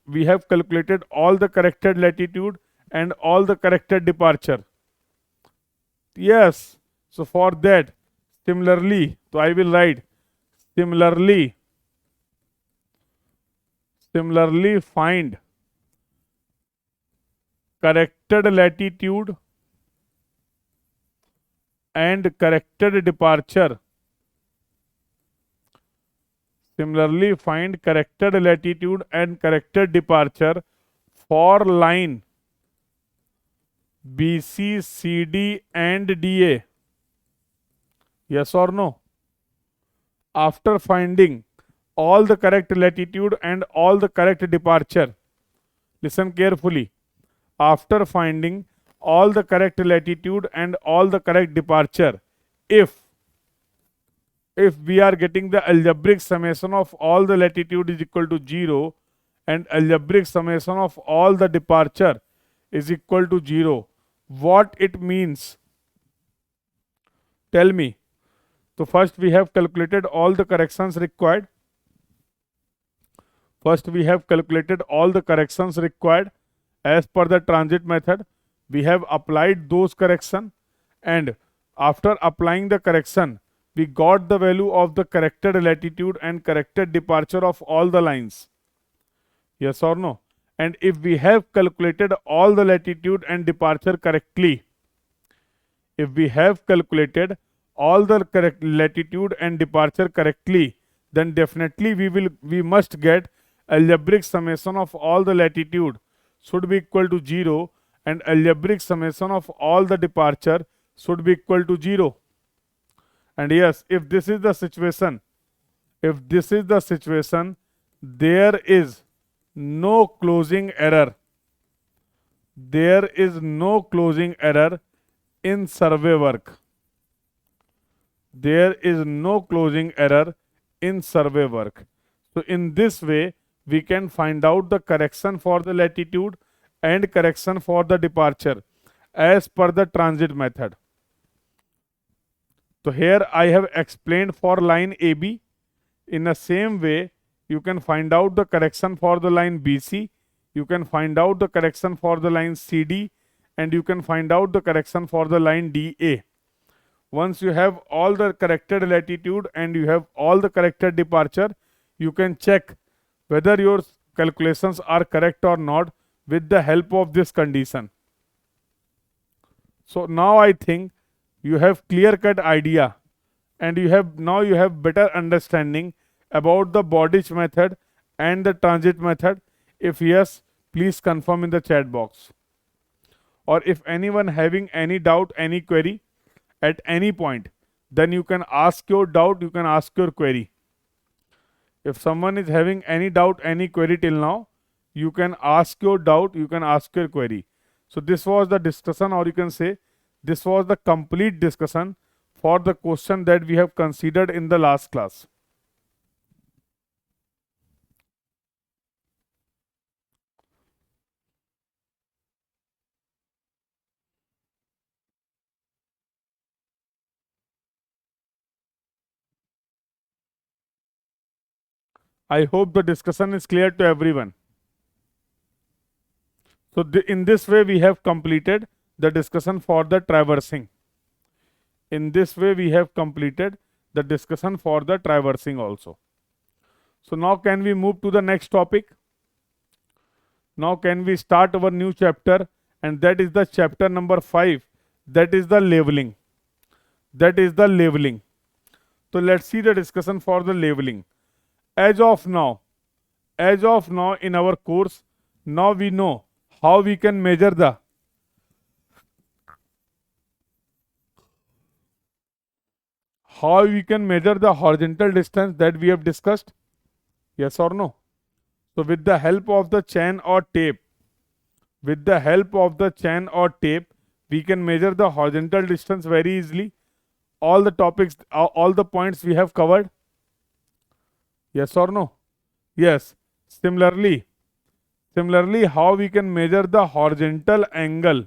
we have calculated all the corrected latitude and all the corrected departure? Yes. So for that, similarly, so I will write similarly find corrected latitude and corrected departure. Similarly, find corrected latitude and corrected departure for line BC, CD and DA. Yes or no? After finding all the correct latitude and all the correct departure, listen carefully. After finding all the correct latitude and all the correct departure, if we are getting the algebraic summation of all the latitude is equal to 0 and algebraic summation of all the departure is equal to 0, what it means? Tell me. So first we have calculated all the corrections required. First we have calculated all the corrections required as per the transit method. We have applied those correction, and after applying the correction, we got the value of the corrected latitude and corrected departure of all the lines. Yes or no? And if we have calculated all the latitude and departure correctly, if we have calculated all the correct latitude and departure correctly, then definitely we must get algebraic summation of all the latitude should be equal to 0 and algebraic summation of all the departure should be equal to 0. And yes, if this is the situation, there is no closing error. There is no closing error in survey work. There is no closing error in survey work. So in this way, we can find out the correction for the latitude and correction for the departure as per the transit method. So here I have explained for line AB. In the same way, you can find out the correction for the line BC, you can find out the correction for the line CD, and you can find out the correction for the line DA. Once you have all the corrected latitude and you have all the corrected departure, you can check whether your calculations are correct or not with the help of this condition. So now I think you have clear-cut idea, and you have better understanding about the Bowditch method and the transit method. If yes, please confirm in the chat box. Or if anyone having any doubt, any query at any point, then you can ask your doubt, you can ask your query. If someone is having any doubt, any query till now, you can ask your doubt, you can ask your query. So this was the discussion, or you can say this was the complete discussion for the question that we have considered in the last class. I hope the discussion is clear to everyone. So in this way, we have completed the discussion for the traversing. In this way, we have completed the discussion for the traversing also. So now can we move to the next topic? Now can we start our new chapter, and that is the chapter number 5, that is the labeling. That is the labeling. So let's see the discussion for the labeling. As of now in our course, now we know how we can measure the horizontal distance that we have discussed. Yes or no? So with the help of the chain or tape, we can measure the horizontal distance very easily. All the topics, all the points we have covered. Yes or no? Yes. Similarly, how we can measure the horizontal angle?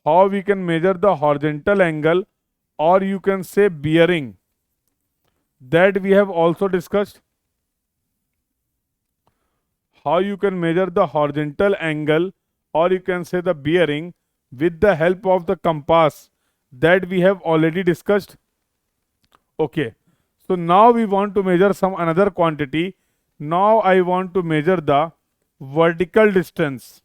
How we can measure the horizontal angle, or you can say bearing, that we have also discussed. How you can measure the horizontal angle, or you can say the bearing, with the help of the compass, that we have already discussed. Okay. So now we want to measure some another quantity. Now I want to measure the vertical distance.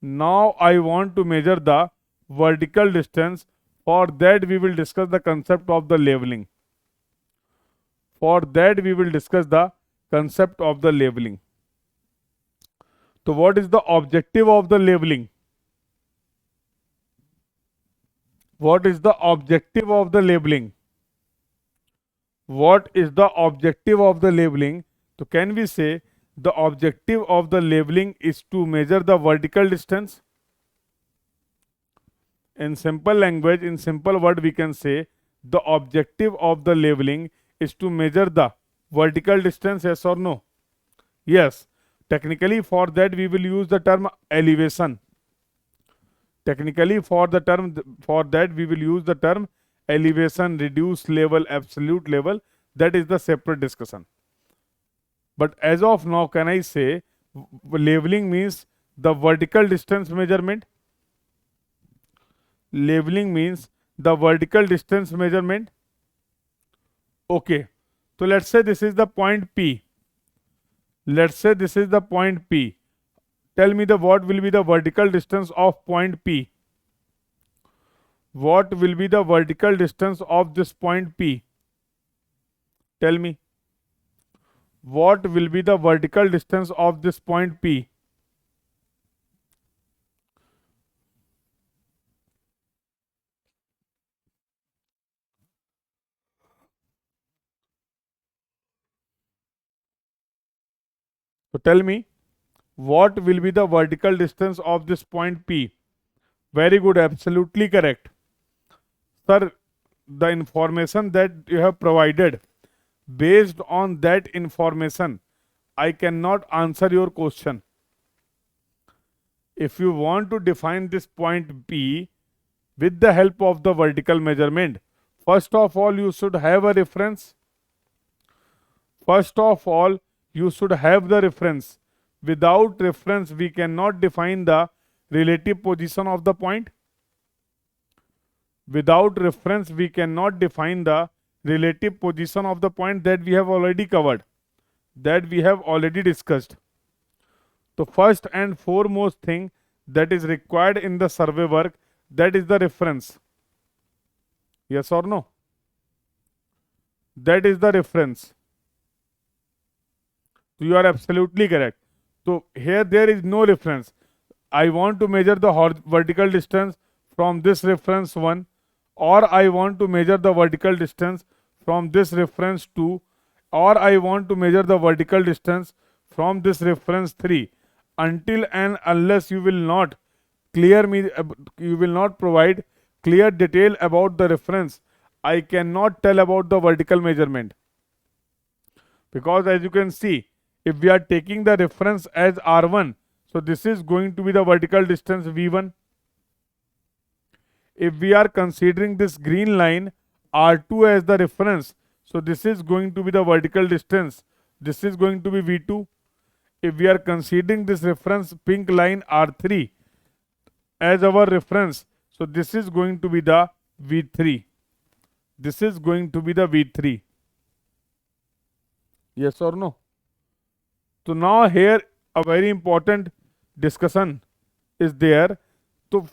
Now I want to measure the vertical distance. For that we will discuss the concept of the leveling. For that we will discuss the concept of the leveling. So what is the objective of the leveling? What is the objective of the labeling? What is the objective of the labeling? So can we say the objective of the labeling is to measure the vertical distance? In simple language, in simple word, we can say the objective of the labeling is to measure the vertical distance, yes or no? Yes. Technically, for that we will use the term elevation. Technically, for that we will use the term elevation, reduced level, absolute level. That is the separate discussion. But as of now, can I say leveling means the vertical distance measurement? Leveling means the vertical distance measurement. Okay. So let's say this is the point P. Let's say this is the point P. Tell me the what will be the vertical distance of point P? What will be the vertical distance of this point P? Tell me. What will be the vertical distance of this point P? So tell me, what will be the vertical distance of this point P? Very good, absolutely correct. Sir, the information that you have provided, based on that information, I cannot answer your question. If you want to define this point P with the help of the vertical measurement, first of all, you should have a reference. First of all, you should have the reference. Without reference, we cannot define the relative position of the point. Without reference, we cannot define the relative position of the point that we have already covered, that we have already discussed. The first and foremost thing that is required in the survey work, that is the reference. Yes or no? That is the reference. So you are absolutely correct. So here there is no reference. I want to measure the vertical distance from this reference 1, or I want to measure the vertical distance from this reference 2, or I want to measure the vertical distance from this reference 3. Until and unless you will not you will not provide clear detail about the reference, I cannot tell about the vertical measurement. Because as you can see, if we are taking the reference as R1, so this is going to be the vertical distance V1. If we are considering this green line R2 as the reference, so this is going to be the vertical distance. This is going to be V2. If we are considering this reference pink line R3 as our reference, so this is going to be the V3. This is going to be the V3. Yes or no? So now here a very important discussion is there. So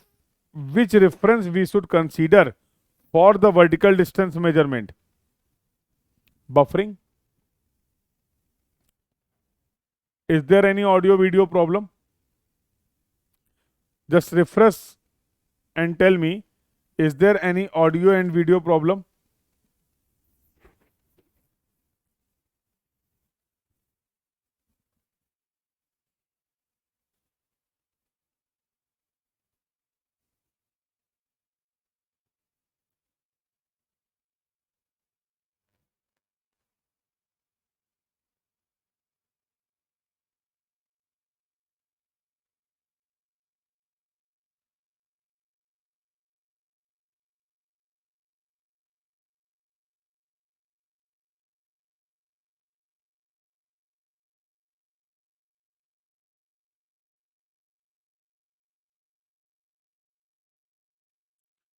which reference we should consider for the vertical distance measurement? Buffering. Is there any audio video problem? Just refresh and tell me, is there any audio and video problem?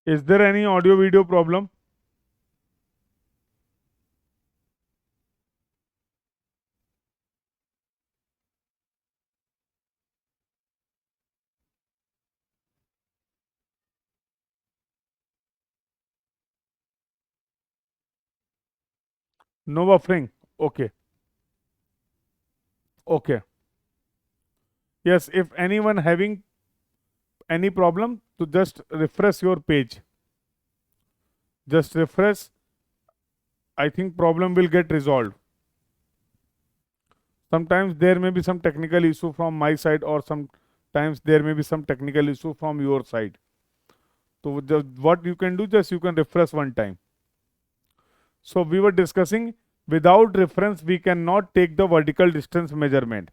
Is there any audio video problem? No buffering. Okay. Okay. Yes, if anyone having any problem, to just refresh your page. Just refresh. I think problem will get resolved. Sometimes there may be some technical issue from my side, or sometimes there may be some technical issue from your side. So just what you can do, just you can refresh one time. So we were discussing, without reference we cannot take the vertical distance measurement.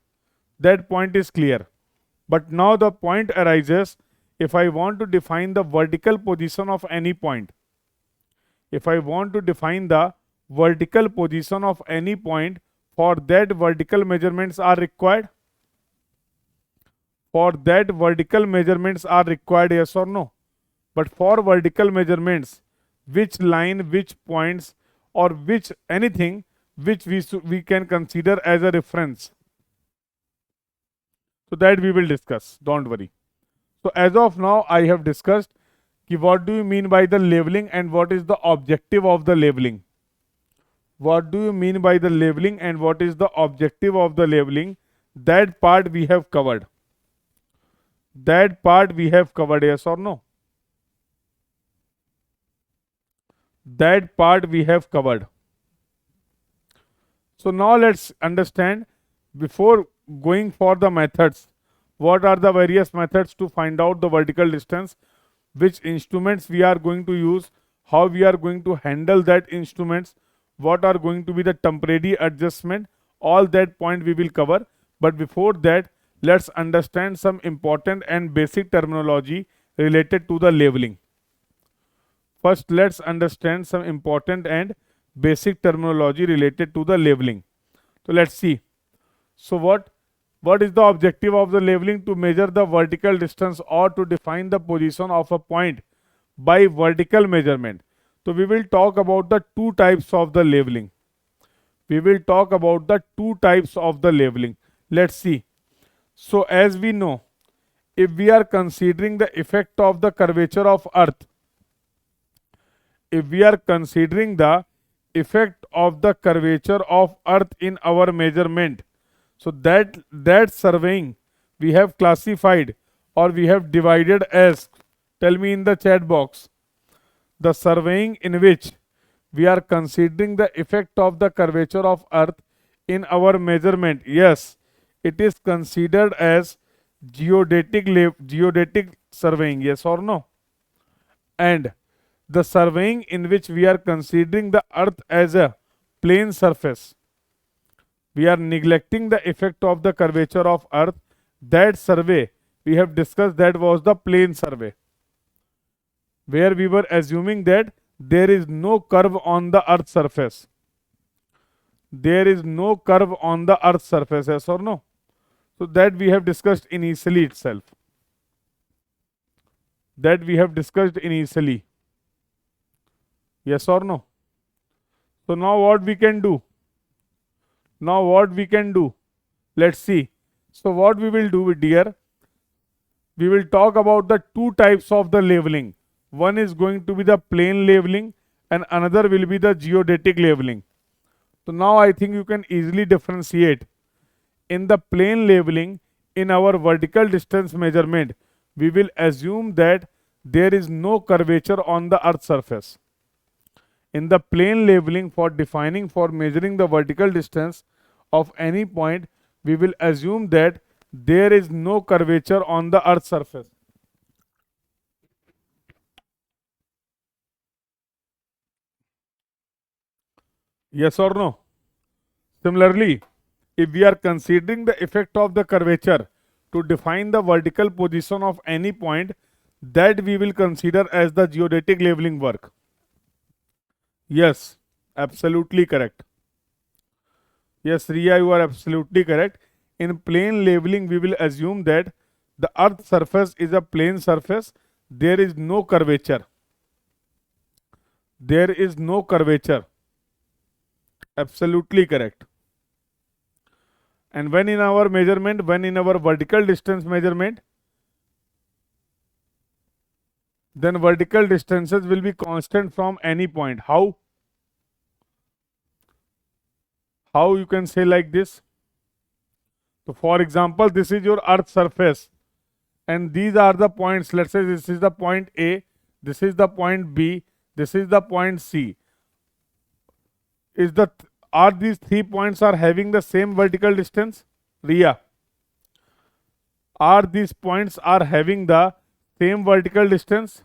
That point is clear. But now the point arises, if I want to define the vertical position of any point. If I want to define the vertical position of any point, for that vertical measurements are required. For that vertical measurements are required, yes or no? But for vertical measurements, which line, which points, or which anything which we can consider as a reference. So that we will discuss. Don't worry. So as of now, I have discussed what do you mean by the labeling and what is the objective of the labeling. What do you mean by the labeling and what is the objective of the labeling? That part we have covered. That part we have covered, yes or no? That part we have covered. So now let's understand, before going for the methods, what are the various methods to find out the vertical distance, which instruments we are going to use, how we are going to handle that instruments, what are going to be the temporary adjustment, all that point we will cover. But before that, let's understand some important and basic terminology related to the labeling. First, let's understand some important and basic terminology related to the labeling. So let's see. So what is the objective of the labeling? To measure the vertical distance or to define the position of a point by vertical measurement. So we will talk about the two types of the labeling. We will talk about the two types of the labeling. Let's see. So as we know, if we are considering the effect of the curvature of earth, if we are considering the effect of the curvature of earth in our measurement, so that surveying we have classified or we have divided as, tell me in the chat box, the surveying in which we are considering the effect of the curvature of earth in our measurement, yes, it is considered as geodetic surveying, yes or no? And the surveying in which we are considering the earth as a plane surface, we are neglecting the effect of the curvature of earth. That survey we have discussed, that was the plane survey, where we were assuming that there is no curve on the earth surface. There is no curve on the earth surface, yes or no? So that we have discussed initially itself. That we have discussed initially. Yes or no? So now what we can do? Now what we can do? Let's see. So what we will do, dear, we will talk about the two types of the labeling. One is going to be the plane labeling and another will be the geodetic labeling. So now I think you can easily differentiate. In the plane labeling, in our vertical distance measurement, we will assume that there is no curvature on the earth surface. In the plane labeling, for measuring the vertical distance of any point, we will assume that there is no curvature on the earth surface. Yes or no? Similarly, if we are considering the effect of the curvature to define the vertical position of any point, that we will consider as the geodetic labeling work. Yes, absolutely correct. Yes, Riya, you are absolutely correct. In plane labeling, we will assume that the earth surface is a plane surface. There is no curvature. there is no curvature. Absolutely correct. And when in our measurement, when in our vertical distance measurement, then vertical distances will be constant from any point. How? How you can say like this? So for example, this is your earth surface and these are the points. Let's say this is the point A, this is the point B, this is the point C. Is the are these 3 points are having the same vertical distance? Ria, are these points are having the same vertical distance?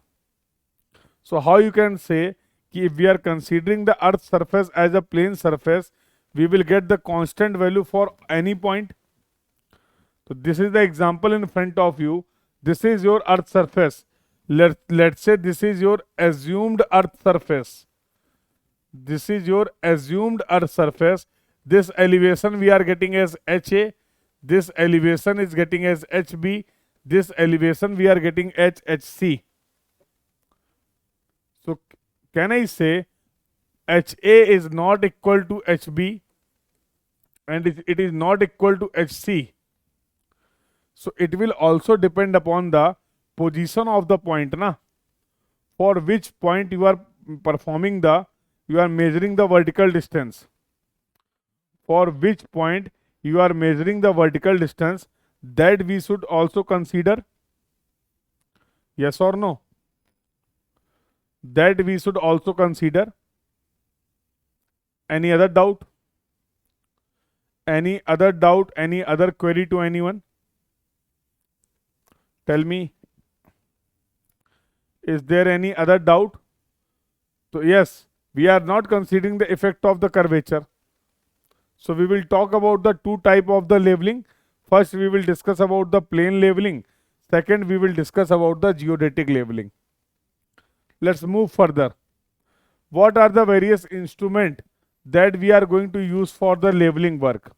So how you can say कि if we are considering the earth surface as a plane surface, we will get the constant value for any point. So this is the example in front of you. This is your earth surface. Let's say this is your assumed earth surface. This is your assumed earth surface. This elevation we are getting as HA. This elevation is getting as HB. This elevation we are getting HHC. So can I say HA is not equal to HB and it is not equal to HC? So it will also depend upon the position of the point, na? For which point you are performing the, you are measuring the vertical distance. For which point you are measuring the vertical distance, that we should also consider. Yes or no? That we should also consider. Any other doubt? Any other doubt? Any other query to anyone? Tell me. Is there any other doubt? So yes, we are not considering the effect of the curvature. So we will talk about the two type of the leveling. First, we will discuss about the plane leveling. Second, we will discuss about the geodetic leveling. Let's move further. What are the various instruments that we are going to use for the leveling work?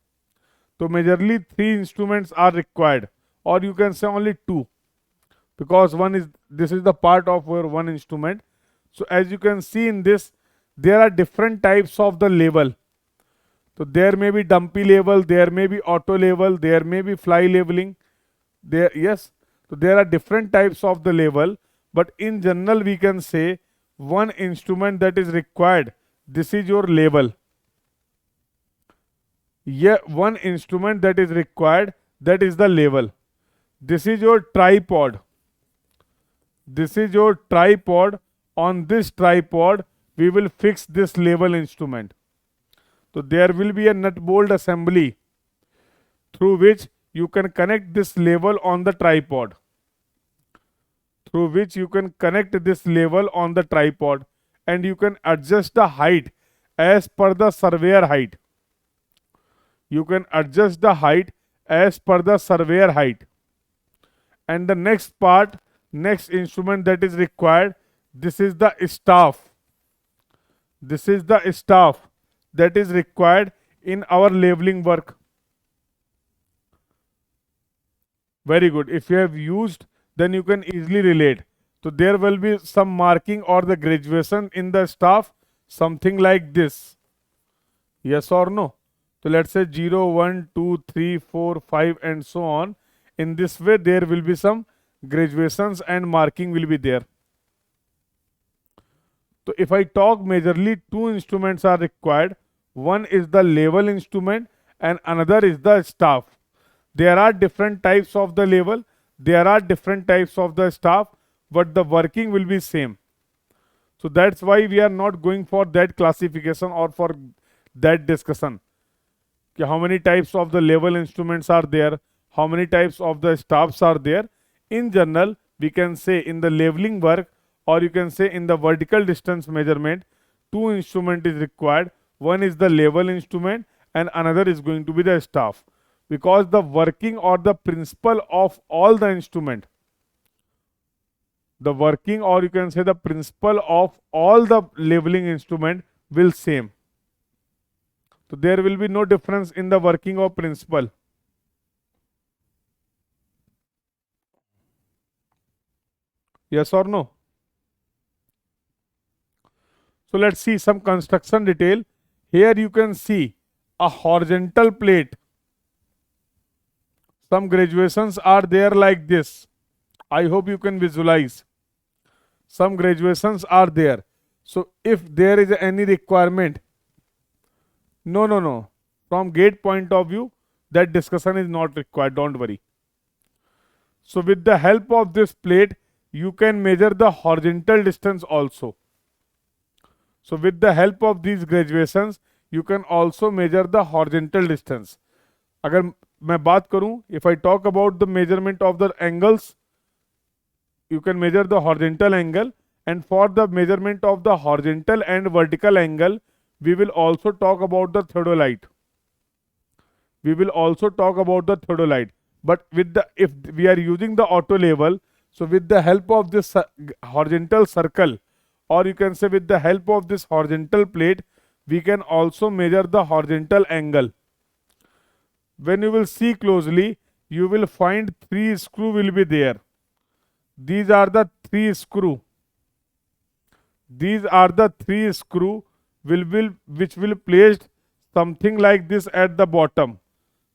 So majorly 3 instruments are required, or you can say only 2, because this is the part of your one instrument. So as you can see in this, there are different types of the level. So there may be dumpy level, there may be auto level, there may be fly leveling. There, yes. So there are different types of the level, but in general we can say one instrument that is required. This is your level. Yeah, one instrument that is required, that is the level. This is your tripod. This is your tripod. On this tripod, we will fix this level instrument. So there will be a nut bolt assembly through which you can connect this level on the tripod. Through which you can connect this level on the tripod and you can adjust the height as per the surveyor height. You can adjust the height as per the surveyor height. And the next part, next instrument that is required, this is the staff. This is the staff that is required in our leveling work. Very good. If you have used, then you can easily relate. So there will be some marking or the graduation in the staff, something like this. Yes or no? So let's say 0, 1, 2, 3, 4, 5 and so on. In this way, there will be some graduations and marking will be there. So if I talk majorly, 2 instruments are required. One is the level instrument and another is the staff. There are different types of the level. There are different types of the staff, but the working will be same. So that's why we are not going for that classification or for that discussion. How many types of the level instruments are there? How many types of the staffs are there? In general, we can say in the leveling work, or you can say in the vertical distance measurement, 2 instrument is required. One is the level instrument and another is going to be the staff. Because the working or the principle of all the instrument, the working or you can say the principle of all the leveling instrument will same. So there will be no difference in the working of principle. Yes or no? So let's see some construction detail. Here you can see a horizontal plate. Some graduations are there like this. I hope you can visualize. Some graduations are there. So if there is any requirement, no. From gate point of view, that discussion is not required. Don't worry. So with the help of this plate, you can measure the horizontal distance also. So with the help of these graduations, you can also measure the horizontal distance. अगर मैं बात करूं, if I talk about the measurement of the angles, you can measure the horizontal angle, and for the measurement of the horizontal and vertical angle, we will also talk about the theodolite. We will also talk about the theodolite. But with the, if we are using the auto level, so with the help of this horizontal circle, or you can say with the help of this horizontal plate, we can also measure the horizontal angle. When you will see closely, you will find 3 screw will be there. These are the 3 screw. These are the 3 screw which will placed something like this at the bottom.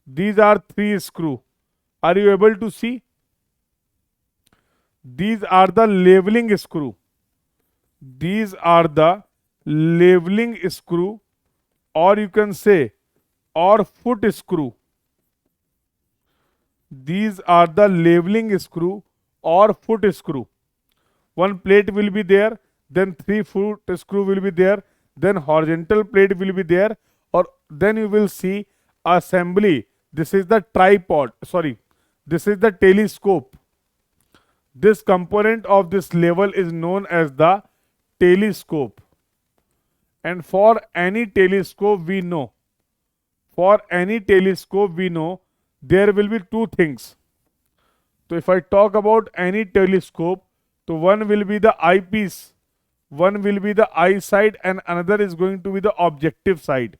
These are 3 screw. Are you able to see? These are the leveling screw. These are the leveling screw, or you can say, or foot screw. These are the leveling screw or foot screw. One plate will be there, then 3 foot screw will be there, then horizontal plate will be there, or then you will see assembly. This is the tripod, sorry, this is the telescope. This component of this level is known as the telescope. And for any telescope we know, there will be 2 things. So if I talk about any telescope, so one will be the eyepiece, one will be the eye side, and another is going to be the objective side.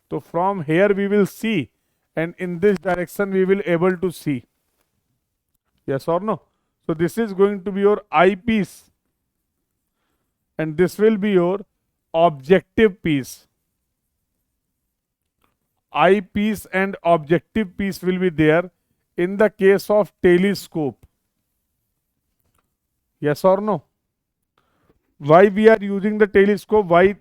So from here we will see, and in this direction we will able to see. Yes or no? So this is going to be your eyepiece, and this will be your objective piece. Eyepiece and objective piece will be there in the case of telescope. Yes or no? Why we are using the telescope? Why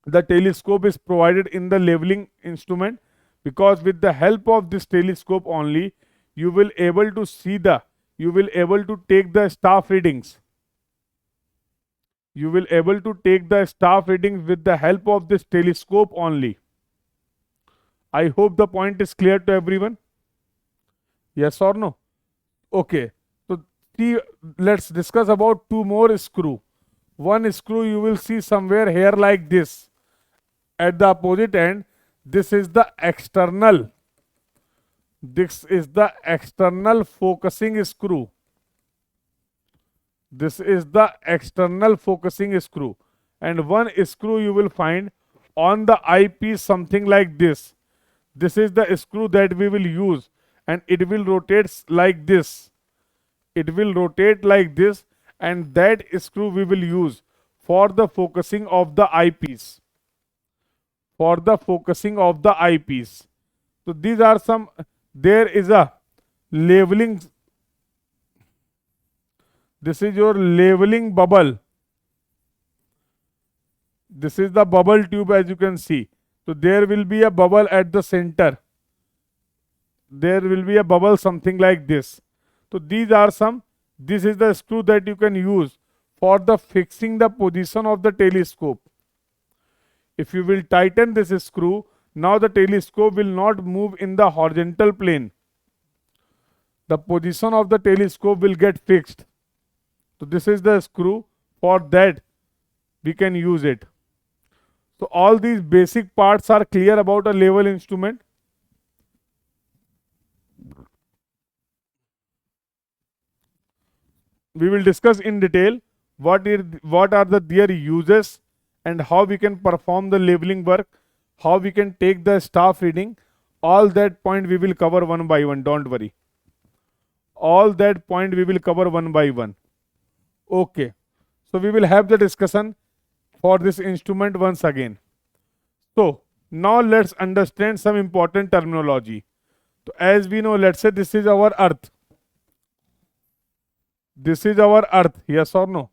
the telescope is provided in the leveling instrument? Because with the help of this telescope only, you will able to see you will able to take the staff readings. You will able to take the staff readings with the help of this telescope only. I hope the point is clear to everyone. Yes or no? Okay. So let's discuss about 2 more screw. One screw you will see somewhere here like this. At the opposite end, this is the external. This is the external focusing screw. This is the external focusing screw. And one screw you will find on the eyepiece something like this. This is the screw that we will use, and it will rotate like this. It will rotate like this, and that screw we will use for the focusing of the eyepiece. For the focusing of the eyepiece. So these are some, there is a leveling. This is your leveling bubble. This is the bubble tube, as you can see. So there will be a bubble at the center. There will be a bubble something like this. So these are some, this is the screw that you can use for the fixing the position of the telescope. If you will tighten this screw, now the telescope will not move in the horizontal plane. The position of the telescope will get fixed. So this is the screw, for that we can use it. So all these basic parts are clear about a level instrument. We will discuss in detail what are their uses, and how we can perform the leveling work, how we can take the staff reading. All that point we will cover one by one. Don't worry. All that point we will cover one by one. Okay. So we will have the discussion. for this instrument once again. So now let's understand some important terminology. So as we know, let's say this is our earth. This is our earth, yes or no?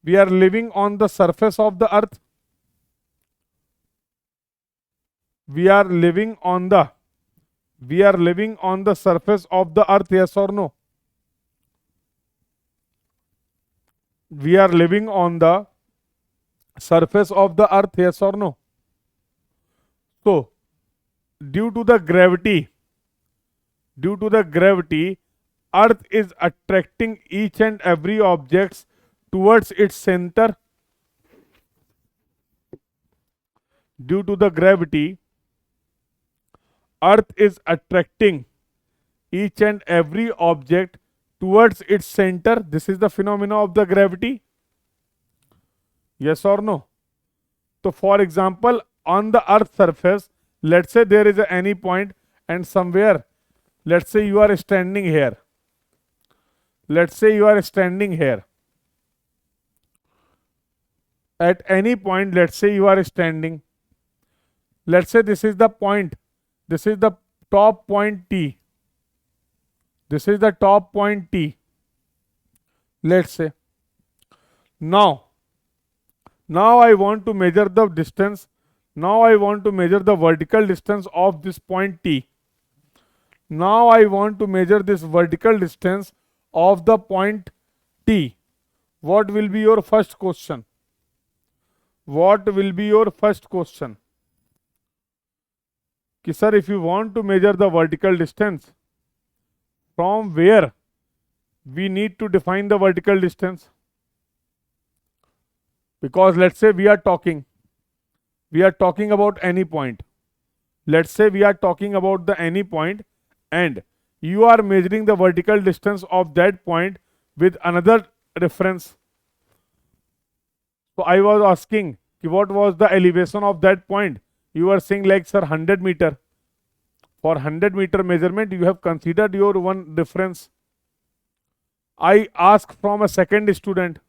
We are living on the surface of the earth. We are living on the surface of the earth, yes or no? We are living on the surface of the earth, yes or no? So due to the gravity, earth is attracting each and every object towards its center. Due to the gravity, earth is attracting each and every object towards its center. This is the phenomena of the gravity, yes or no? So for example, on the earth surface, let's say there is any point, and somewhere, let's say you are standing here. At any point, let's say you are standing. Let's say this is the point. This is the top point T. This is the top point T. Let's say. Now I want to measure the distance. Now I want to measure the vertical distance of this point T. Now I want to measure this vertical distance of the point T. What will be your first question? What will be your first question? Ki sir, if you want to measure the vertical distance, from where we need to define the vertical distance? Because let's say we are talking about any point. Let's say we are talking about the any point, and you are measuring the vertical distance of that point with another reference. So I was asking, what was the elevation of that point? You were saying like, sir, 100 meter. For 100 meter measurement, you have considered your one reference. I ask from a second student,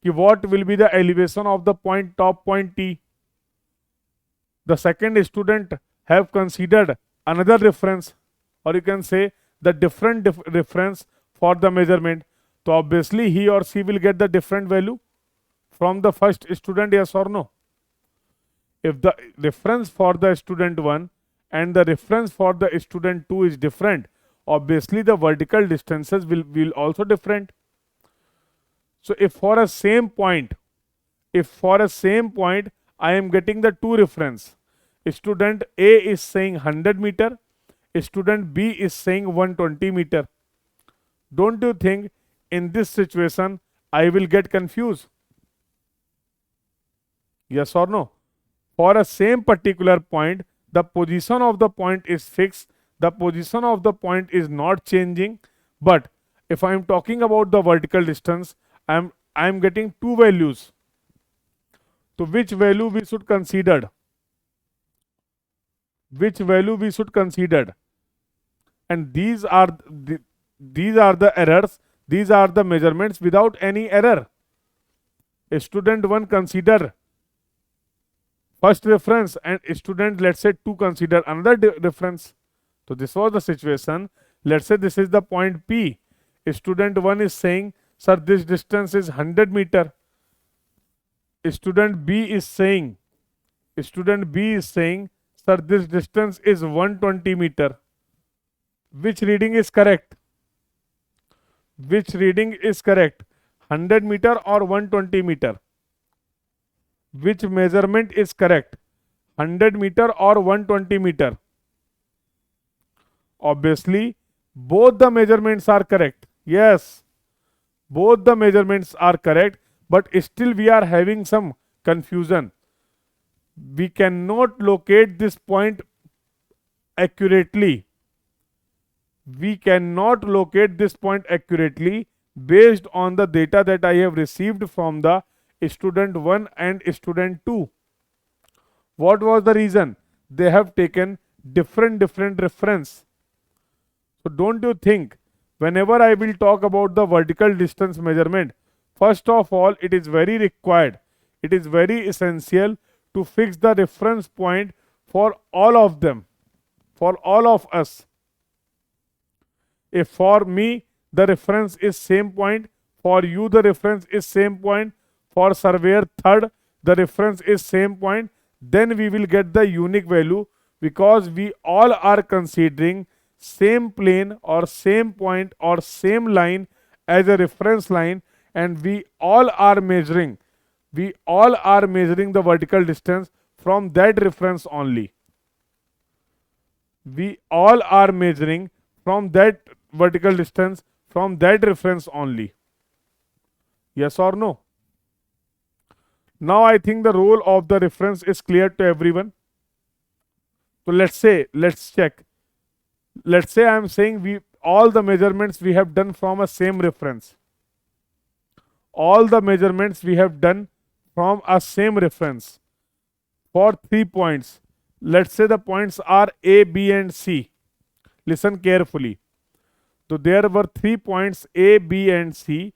what will be the elevation of the point, top point T? The second student have considered another reference, or you can say the different reference for the measurement. So obviously he or she will get the different value from the first student, yes or no? If the reference for the student 1 and the reference for the student 2 is different, obviously the vertical distances will also different. So if for a same point I am getting the two reference, student A is saying 100 meter, student B is saying 120 meter. Don't you think in this situation I will get confused? Yes or no? For a same particular point, the position of the point is fixed. The position of the point is not changing. But if I am talking about the vertical distance, I am getting two values. So which value we should consider? Which value we should consider? And these are the errors. These are the measurements without any error. Student 1 consider first reference, and student, let's say 2, consider another reference. So this was the situation. Let's say this is the point P. Student 1 is saying, sir, this distance is 100 meter. Student B is saying, sir, this distance is 120 meter. Which reading is correct? Which reading is correct? 100 meter or 120 meter? Which measurement is correct? 100 meter or 120 meter? Obviously, both the measurements are correct. Yes, both the measurements are correct, but still we are having some confusion. We cannot locate this point accurately. We cannot locate this point accurately based on the data that I have received from the student 1 and student 2. What was the reason? They have taken different reference. So don't you think whenever I will talk about the vertical distance measurement, first of all, it is very required it is very essential to fix the reference point for all of them, for all of us. If for me the reference is same point, for you the reference is same point, for surveyor third the reference is same point, then we will get the unique value, because we all are considering same plane or same point or same line as a reference line, and we all are measuring the vertical distance from that reference only. We all are measuring from that vertical distance from that reference only. Yes or no? Now I think the role of the reference is clear to everyone. So let's check. Let's say I am saying all the measurements we have done from a same reference. All the measurements we have done from a same reference for 3 points. Let's say the points are A, B and C. Listen carefully. So there were 3 points A, B and C.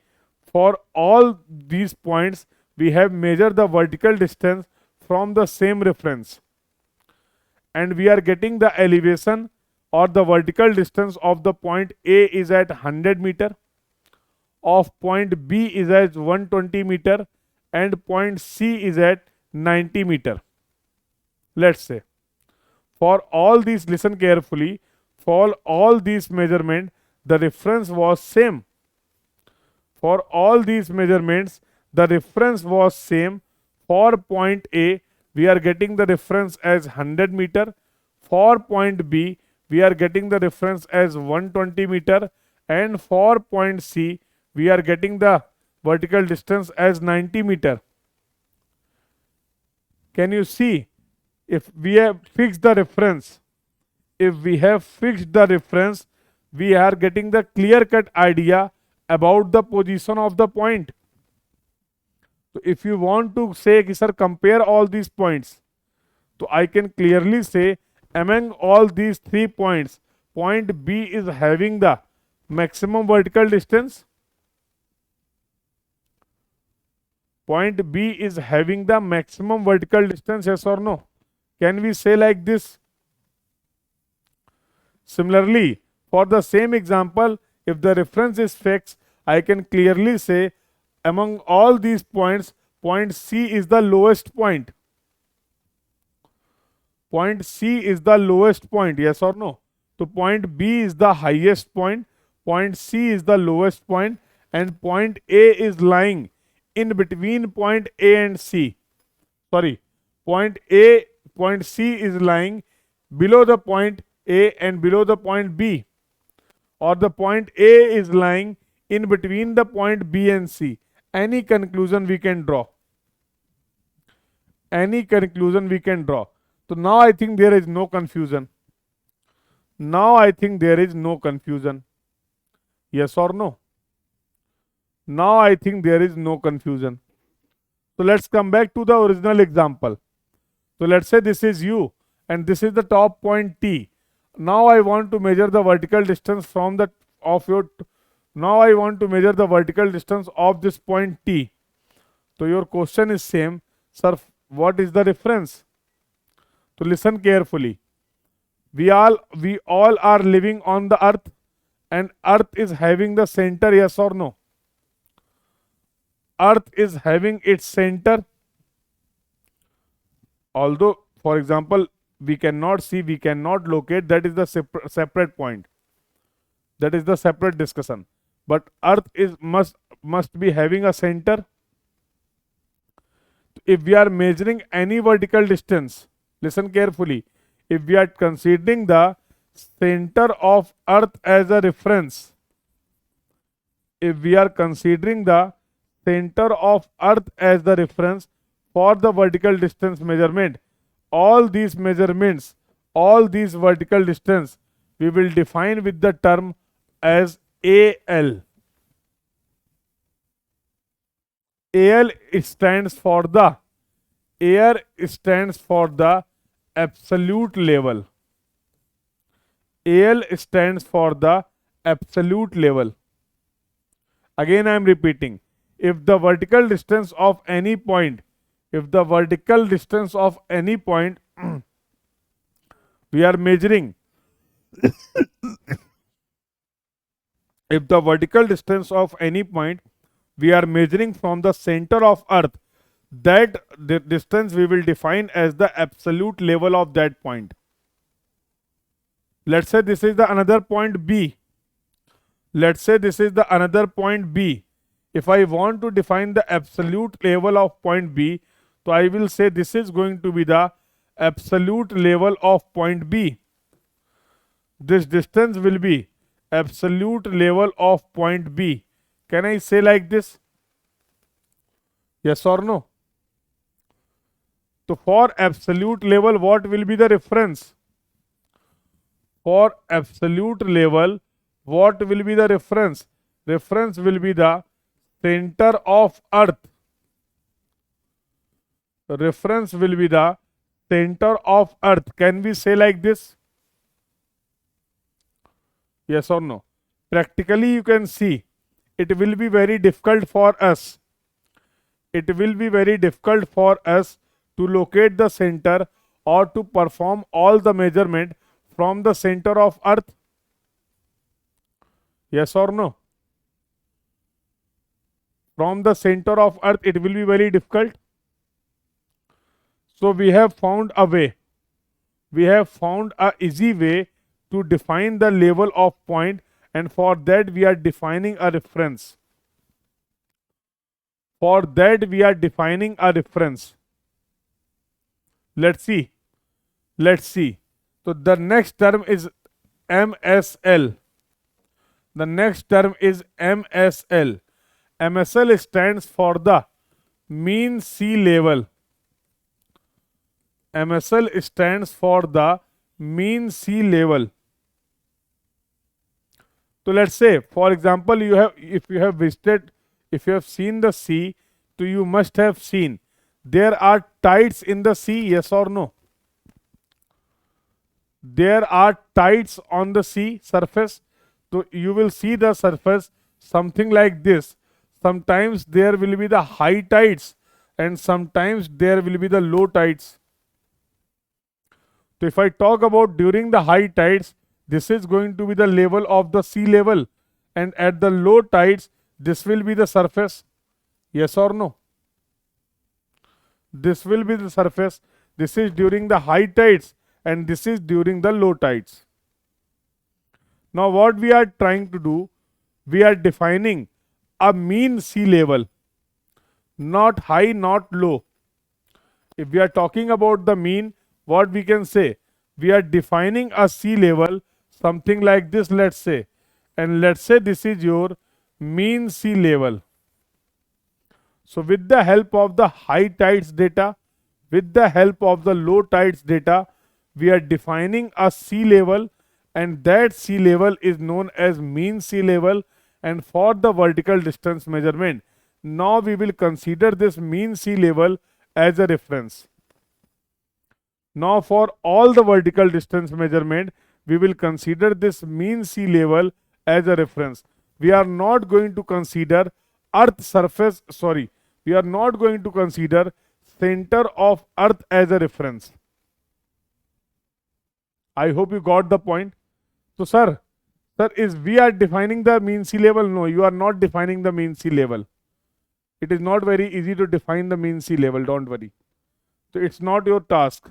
For all these points, we have measured the vertical distance from the same reference. And we are getting the elevation or the vertical distance of the point A is at 100 meter, of point B is at 120 meter, and point C is at 90 meter. Let's say for all these, listen carefully, for all these measurements the reference was same. For all these measurements the reference was same. For point A we are getting the reference as 100 meter. For point B we are getting the reference as 120 meter, and for point C we are getting the vertical distance as 90 meter. Can you see? If we have fixed the reference, we are getting the clear-cut idea about the position of the point. So if you want to say, sir, compare all these points, so I can clearly say among all these 3 points, point B is having the maximum vertical distance. Point B is having the maximum vertical distance, yes or no? Can we say like this? Similarly, for the same example, if the reference is fixed, I can clearly say among all these points, point C is the lowest point. Point C is the lowest point, yes or no? So point B is the highest point, point C is the lowest point, and point A is lying in between point A and C. Sorry, point C is lying below the point A and below the point B, or the point A is lying in between the point B and C. Any conclusion we can draw. Any conclusion we can draw. So now I think there is no confusion. Now I think there is no confusion. Yes or no? Now I think there is no confusion. So let's come back to the original example. So let's say this is U and this is the top point T. Now I want to measure the vertical distance from the now I want to measure the vertical distance of this point T. So your question is same, sir, what is the reference? So listen carefully. We all are living on the earth, and earth is having the center, yes or no? Earth is having its center. Although, for example, we cannot see, we cannot locate, that is the separate point. That is the separate discussion. But earth must be having a center. If we are measuring any vertical distance, listen carefully. If we are considering the center of earth as a reference, if we are considering the center of earth as the reference for the vertical distance measurement, all these measurements, all these vertical distance, we will define with the term as AL. AL stands for the absolute level. AL stands for the absolute level. Again I am repeating, if the vertical distance of any point if the vertical distance of any point we are measuring, if the vertical distance of any point we are measuring from the center of earth, that the distance we will define as the absolute level of that point. Let's say this is the another point B. Let's say this is the another point B. If I want to define the absolute level of point B, so I will say this is going to be the absolute level of point B. This distance will be absolute level of point B. Can I say like this? Yes or no? So for absolute level, what will be the reference? For absolute level, what will be the reference? Reference will be the center of earth. Reference will be the center of earth. Can we say like this? Yes or no? Practically you can see it will be very difficult for us. It will be very difficult for us to locate the center or to perform all the measurement from the center of earth. Yes or no? From the center of earth it will be very difficult. So we have found a way. We have found a easy way to define the level of point, and for that we are defining a reference. For that we are defining a reference. Let's see. Let's see. So the next term is MSL. The next term is MSL. MSL stands for the mean sea level. MSL stands for the mean sea level. So let's say, for example, if you have visited, if you have seen the sea, so you must have seen there are tides in the sea, yes or no? There are tides on the sea surface. So you will see the surface something like this. Sometimes there will be the high tides and sometimes there will be the low tides. So if I talk about during the high tides, this is going to be the level of the sea level, and at the low tides this will be the surface. Yes or no? This will be the surface. This is during the high tides and this is during the low tides. Now what we are trying to do, we are defining a mean sea level, not high, not low. If we are talking about the mean, what we can say, we are defining a sea level something like this, let's say, and let's say this is your mean sea level. So with the help of the high tides data, with the help of the low tides data, we are defining a sea level, and that sea level is known as mean sea level. And for the vertical distance measurement, now we will consider this mean sea level as a reference. Now for all the vertical distance measurement, we will consider this mean sea level as a reference. We are not going to consider earth surface, we are not going to consider center of earth as a reference. I hope you got the point. So sir, is we are defining the mean sea level? No, you are not defining the mean sea level. It is not very easy to define the mean sea level, don't worry. So it's not your task.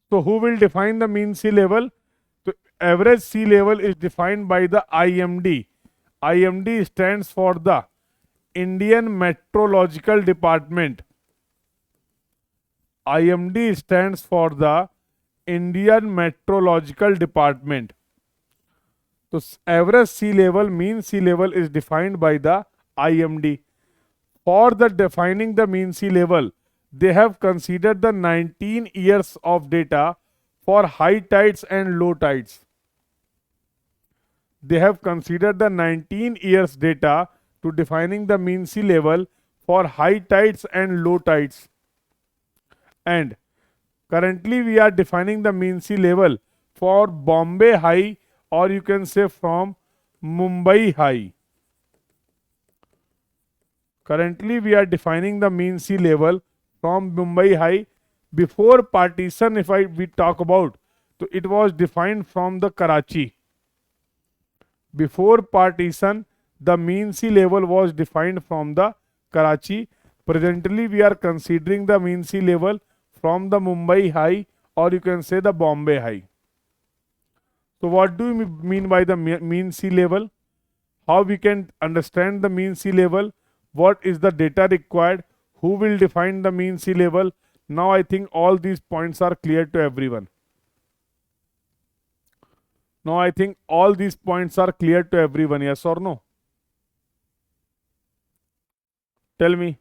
So who will define the mean sea level? So average sea level is defined by the IMD. IMD stands for the Indian Meteorological Department. IMD stands for the Indian Meteorological Department. So average sea level, mean sea level is defined by the IMD. For the defining the mean sea level, they have considered the 19 years of data for high tides and low tides. They have considered the 19 years data to defining the mean sea level for high tides and low tides. And currently we are defining the mean sea level for Bombay High, or you can say from Mumbai High. Currently we are defining the mean sea level from Mumbai High. Before partition, if we talk about, so it was defined from the Karachi. Before partition, the mean sea level was defined from the Karachi. Presently, we are considering the mean sea level from the Mumbai High, or you can say the Bombay High. So what do you mean by the mean sea level? How we can understand the mean sea level? What is the data required? Who will define the mean sea level? Now I think all these points are clear to everyone. Now I think all these points are clear to everyone, yes or no? Tell me.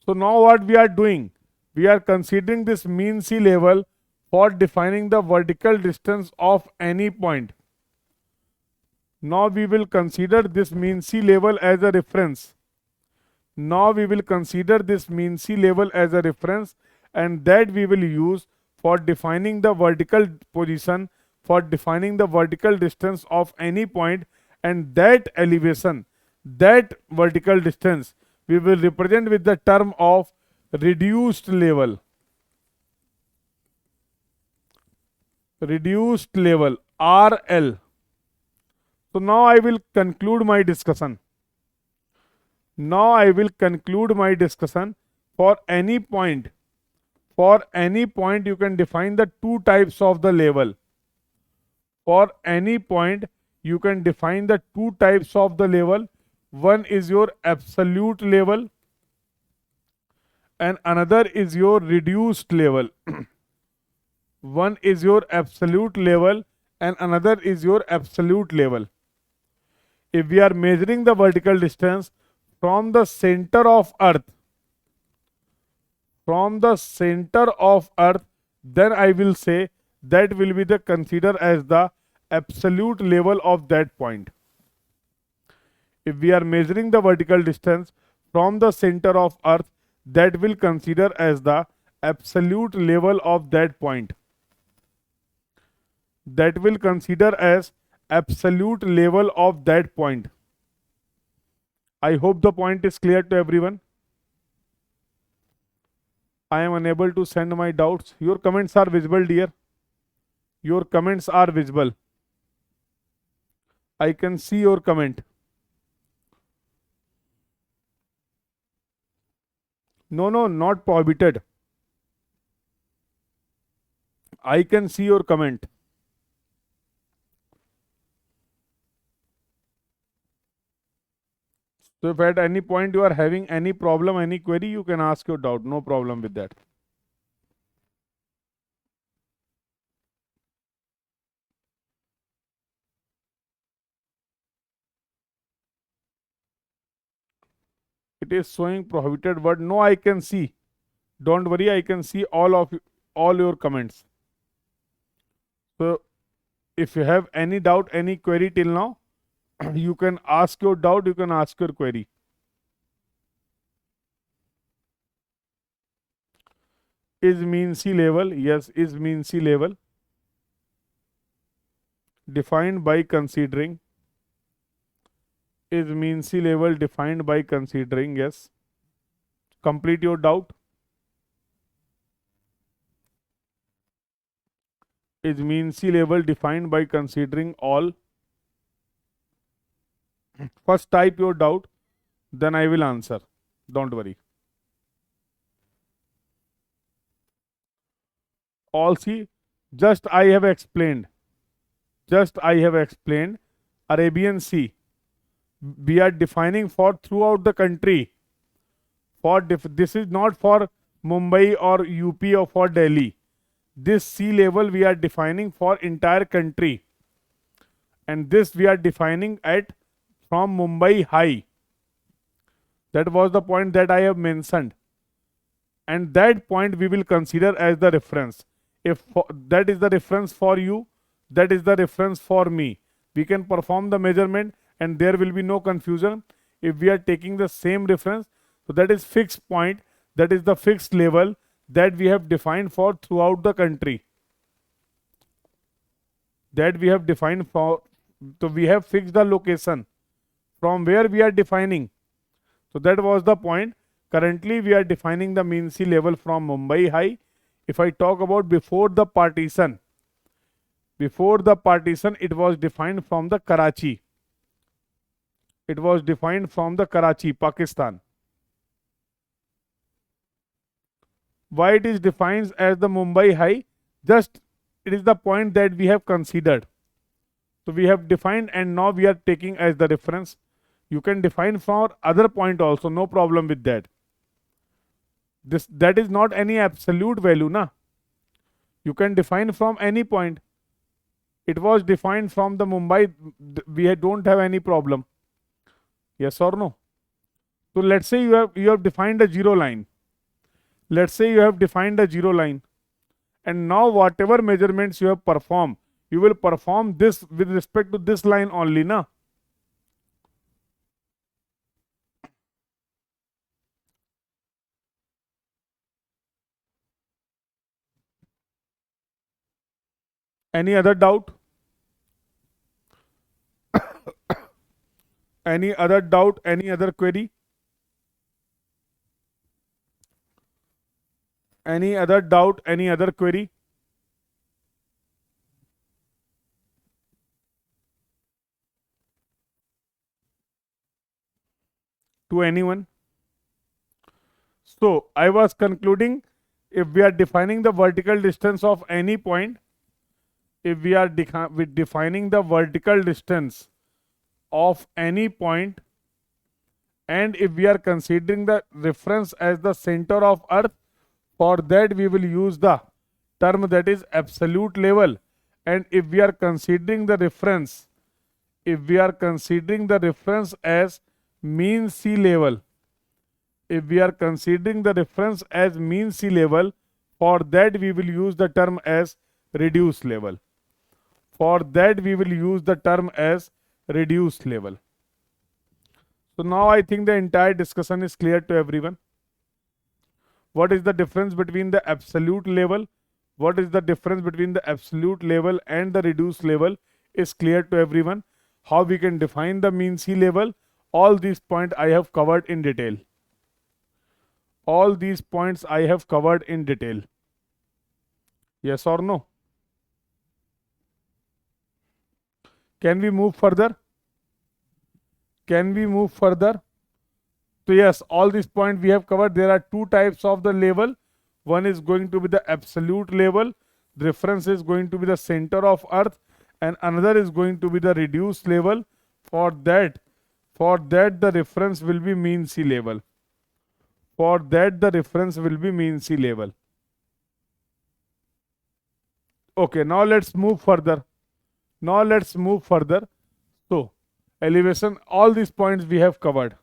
So now what we are doing? We are considering this mean sea level for defining the vertical distance of any point. Now we will consider this mean sea level as a reference. Now we will consider this mean sea level as a reference, and that we will use for defining the vertical position, for defining the vertical distance of any point, and that elevation, that vertical distance, we will represent with the term of reduced level. Reduced level, RL. So now I will conclude my discussion. Now I will conclude my discussion. For any point, you can define the two types of the level. For any point, you can define the two types of the level. One is your absolute level and another is your reduced level. One is your absolute level and another is your absolute level. If we are measuring the vertical distance from the center of Earth, then I will say that will be the consider as the absolute level of that point. If we are measuring the vertical distance from the center of Earth, that will consider as the absolute level of that point. That will consider as absolute level of that point. I hope the point is clear to everyone. I am unable to send my doubts. Your comments are visible, dear. Your comments are visible. I can see your comment. No, not prohibited. I can see your comment. So if at any point you are having any problem, any query, you can ask your doubt. No problem with that. It is showing prohibited word. No, I can see. Don't worry, I can see all your comments. So if you have any doubt, any query till now, you can ask your doubt, you can ask your query. Is mean sea level? Yes, is mean sea level defined by considering. Is mean sea level defined by considering? Yes. Complete your doubt. Is mean sea level defined by considering all? First type your doubt, then I will answer. Don't worry. All see, just I have explained. Arabian Sea. We are defining for throughout the country. This is not for Mumbai or UP or for Delhi. This sea level we are defining for entire country. And this we are defining at from Mumbai High. That was the point that I have mentioned. And that point we will consider as the reference. If that is the reference for you, that is the reference for me. We can perform the measurement and there will be no confusion if we are taking the same reference. So that is fixed point, that is the fixed level that we have defined for throughout the country. That we have defined for, so we have fixed the location from where we are defining. So that was the point. Currently, we are defining the mean sea level from Mumbai High. If I talk about before the partition, it was defined from the Karachi. It was defined from the Karachi, Pakistan. Why it is defined as the Mumbai High? Just it is the point that we have considered. So we have defined and now we are taking as the reference. You can define for other point also, no problem with that. That is not any absolute value, na. You can define from any point. It was defined from the Mumbai. We don't have any problem. Yes or no? So let's say you have defined a zero line. Let's say you have defined a zero line, and now whatever measurements you have performed, you will perform this with respect to this line only, na. Any other doubt? Any other doubt? Any other query? Any other doubt? Any other query? To anyone? So I was concluding, if we are defining the vertical distance of any point, if we are defining the vertical distance of any point, and if we are considering the reference as the center of earth, for that we will use the term that is absolute level. And if we are considering the reference, as mean sea level, if we are considering the reference as mean sea level, for that we will use the term as reduced level. For that we will use the term as reduced level. So now I think the entire discussion is clear to everyone. What is the difference between the absolute level? What is the difference between the absolute level and the reduced level is clear to everyone. How we can define the mean sea level, all these points I have covered in detail. All these points I have covered in detail. Yes or no? Can we move further? Can we move further? So yes, all these points we have covered. There are two types of the level. One is going to be the absolute level. The reference is going to be the center of earth, and another is going to be the reduced level. For that the reference will be mean sea level. For that the reference will be mean sea level. Okay, now let's move further. So elevation, all these points we have covered.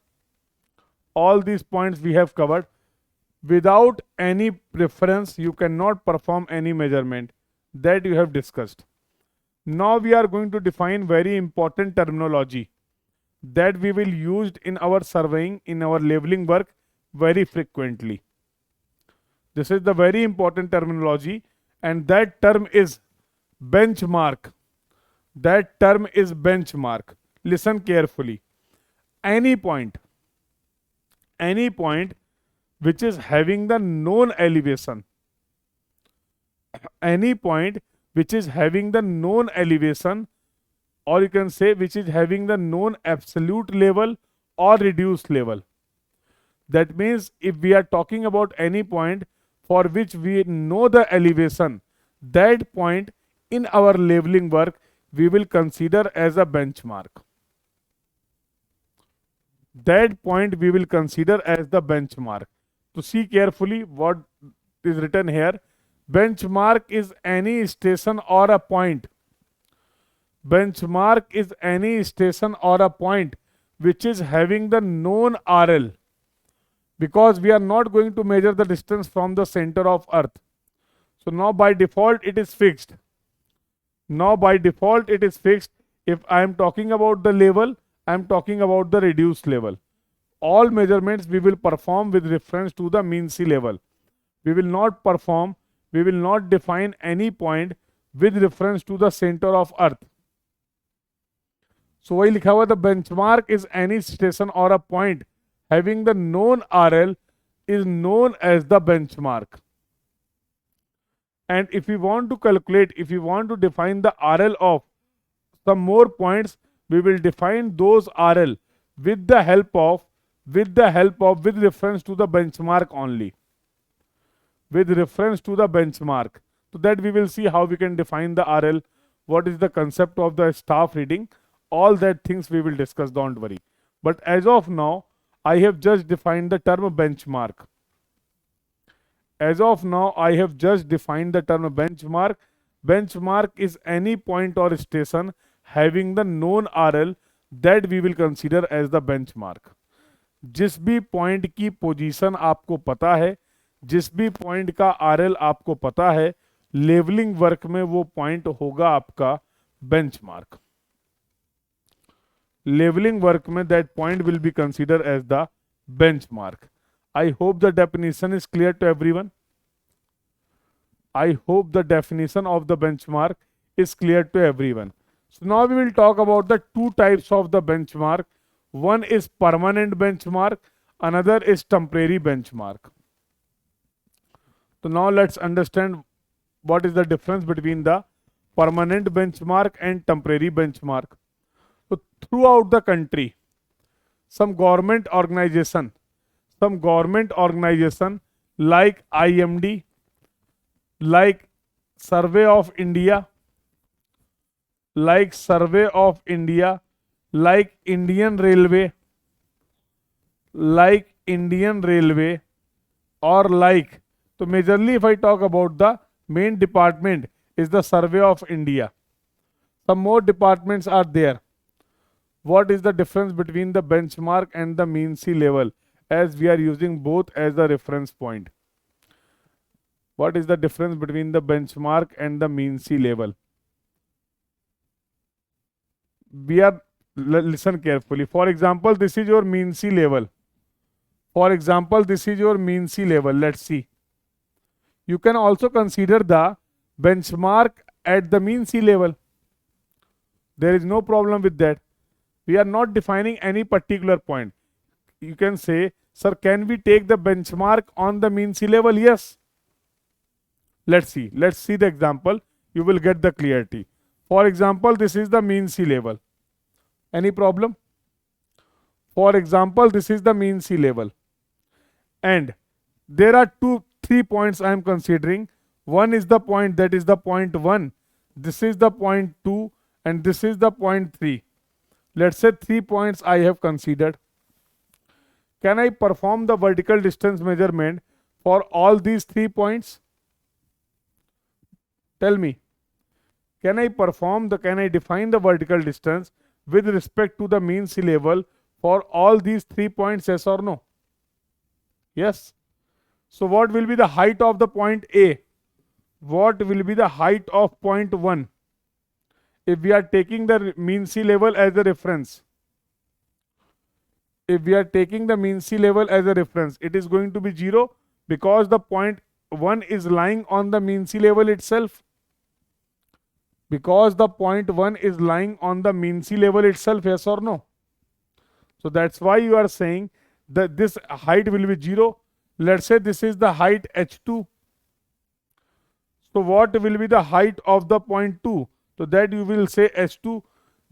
Without any reference, you cannot perform any measurement. That you have discussed. Now we are going to define very important terminology that we will use in our surveying, in our leveling work very frequently. This is the very important terminology, and that term is benchmark. That term is benchmark. Listen carefully. Any point which is having the known elevation, any point which is having the known elevation, or you can say which is having the known absolute level or reduced level. That means if we are talking about any point for which we know the elevation, that point in our leveling work we will consider as a benchmark. That point we will consider as the benchmark. To see carefully what is written here. Benchmark is any station or a point. Benchmark is any station or a point which is having the known RL, because we are not going to measure the distance from the center of earth. So now by default it is fixed. If I am talking about the level, I am talking about the reduced level. All measurements we will perform with reference to the mean sea level. We will not define any point with reference to the center of earth. So वही लिखा हुआ, the benchmark is any station or a point having the known RL is known as the benchmark. And if we want to calculate, if we want to define the RL of some more points, we will define those RL with the help of with reference to the benchmark only. With reference to the benchmark. So that we will see how we can define the RL, what is the concept of the staff reading, all that things we will discuss, don't worry. But as of now, I have just defined the term benchmark. As of now, I have just defined the term benchmark. Benchmark is any point or station having the known RL that we will consider as the benchmark. जिस भी point की position आपको पता है, जिस भी point का RL आपको पता है, लेवलिंग वर्क में वो पॉइंट होगा आपका बेंचमार्क. Leveling work में that point will be considered as the benchmark. I hope the definition is clear to everyone. I hope the definition of the benchmark is clear to everyone. So now we will talk about the two types of the benchmark. One is permanent benchmark, another is temporary benchmark. So now let's understand what is the difference between the permanent benchmark and temporary benchmark. So throughout the country, some government organization like IMD, like Survey of India, like Indian Railway, or like, so majorly if I talk about the main department is the Survey of India. Some more departments are there. What is the difference between the benchmark and the mean sea level, as we are using both as the reference point? What is the difference between the benchmark and the mean sea level? Listen carefully. For example, this is your mean sea level. Let's see. You can also consider the benchmark at the mean sea level. There is no problem with that. We are not defining any particular point. You can say, sir, can we take the benchmark on the mean sea level? Yes. Let's see the example. You will get the clarity. For example, this is the mean sea level. Any problem? For example, this is the mean sea level. And there are 3 points I am considering. One is the point, that is the point 1. This is the point 2 and this is the point 3. Let's say 3 points I have considered. Can I perform the vertical distance measurement for all these 3 points? Tell me. Can I define the vertical distance with respect to the mean sea level for all these 3 points, yes or no? Yes. So what will be the height of the point A? What will be the height of point 1? If we are taking the mean sea level as a reference. It is going to be 0 because the point 1 is lying on the mean sea level itself. Yes or no? So that's why you are saying that this height will be 0. Let's say this is the height h2. So what will be the height of the point 2? So that you will say h2,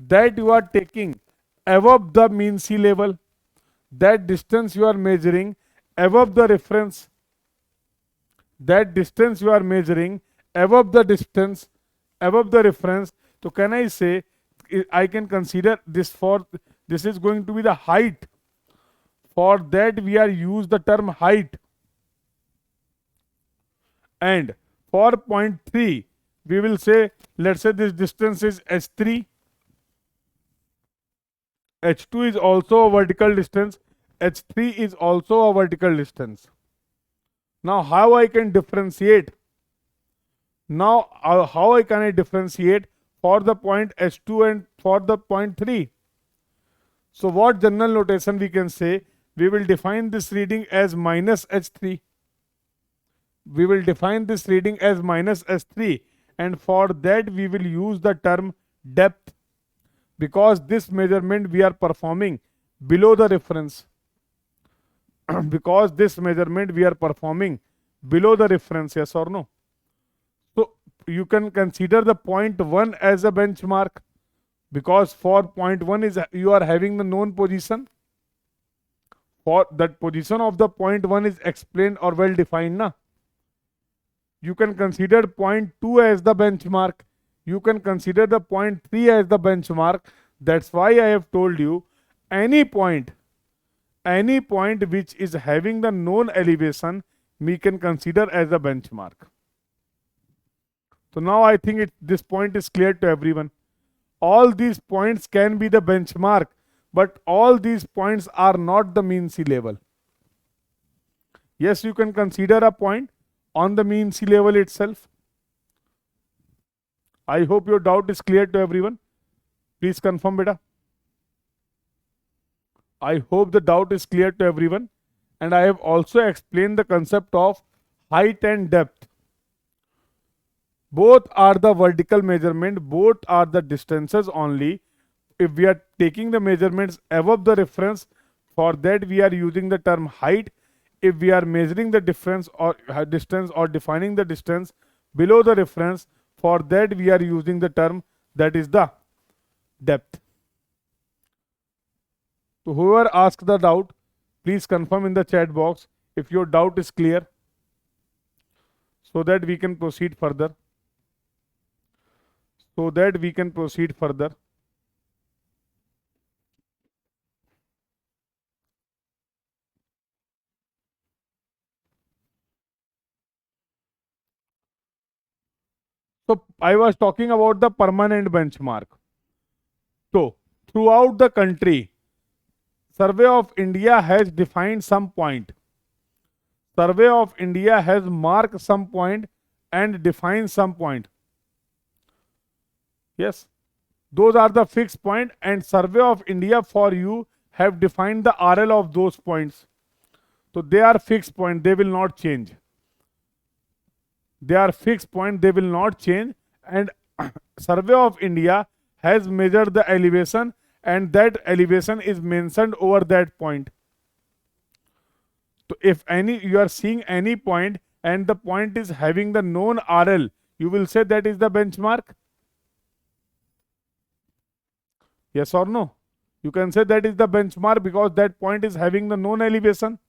that you are taking above the mean sea level. That distance you are measuring above the reference. That distance you are measuring above the reference. So can I say, I can consider this is going to be the height. For that we are use the term height. And for point 3, we will say, let's say this distance is h3. h2 is also a vertical distance. h3 is also a vertical distance. Now how I can differentiate? How can I differentiate for the point h2 and for the point 3? So what general notation we can say? We will define this reading as minus h3. And for that we will use the term depth, because this measurement we are performing below the reference. because this measurement we are performing below the reference, yes or no? So you can consider the point 1 as a benchmark, because for point 1 is you are having the known position. For that position of the point 1 is explained or well defined na. You can consider point 2 as the benchmark. You can consider the point 3 as the benchmark. That's why I have told you any point which is having the known elevation we can consider as a benchmark. So now I think this point is clear to everyone. All these points can be the benchmark, but all these points are not the mean sea level. Yes, you can consider a point on the mean sea level itself. I hope your doubt is clear to everyone. Please confirm, beta. I hope the doubt is clear to everyone. And I have also explained the concept of height and depth. Both are the vertical measurement, both are the distances only. If we are taking the measurements above the reference, for that we are using the term height. If we are measuring the difference or distance or defining the distance below the reference, for that we are using the term that is the depth. So whoever asked the doubt, please confirm in the chat box if your doubt is clear, so that we can proceed further. So I was talking about the permanent benchmark. So throughout the country, Survey of India has defined some point. Survey of India has marked some point and defined some point. Yes, those are the fixed point, and Survey of India for you have defined the RL of those points. So they are fixed point, they will not change. They are fixed point, they will not change, and Survey of India has measured the elevation, and that elevation is mentioned over that point. So if you are seeing any point and the point is having the known RL, you will say that is the benchmark. Yes or no? You can say that is the benchmark because that point is having the known elevation.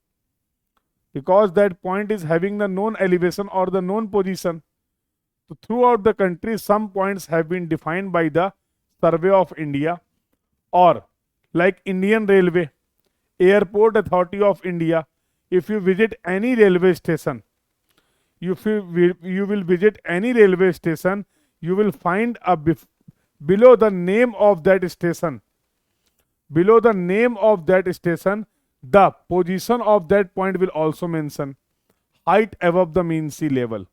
Because that point is having the known elevation or the known position. So throughout the country, some points have been defined by the Survey of India, or like Indian Railway, Airport Authority of India. If you visit any railway station, you will visit any railway station, you will find below the name of that station, the position of that point will also mention height above the mean sea level.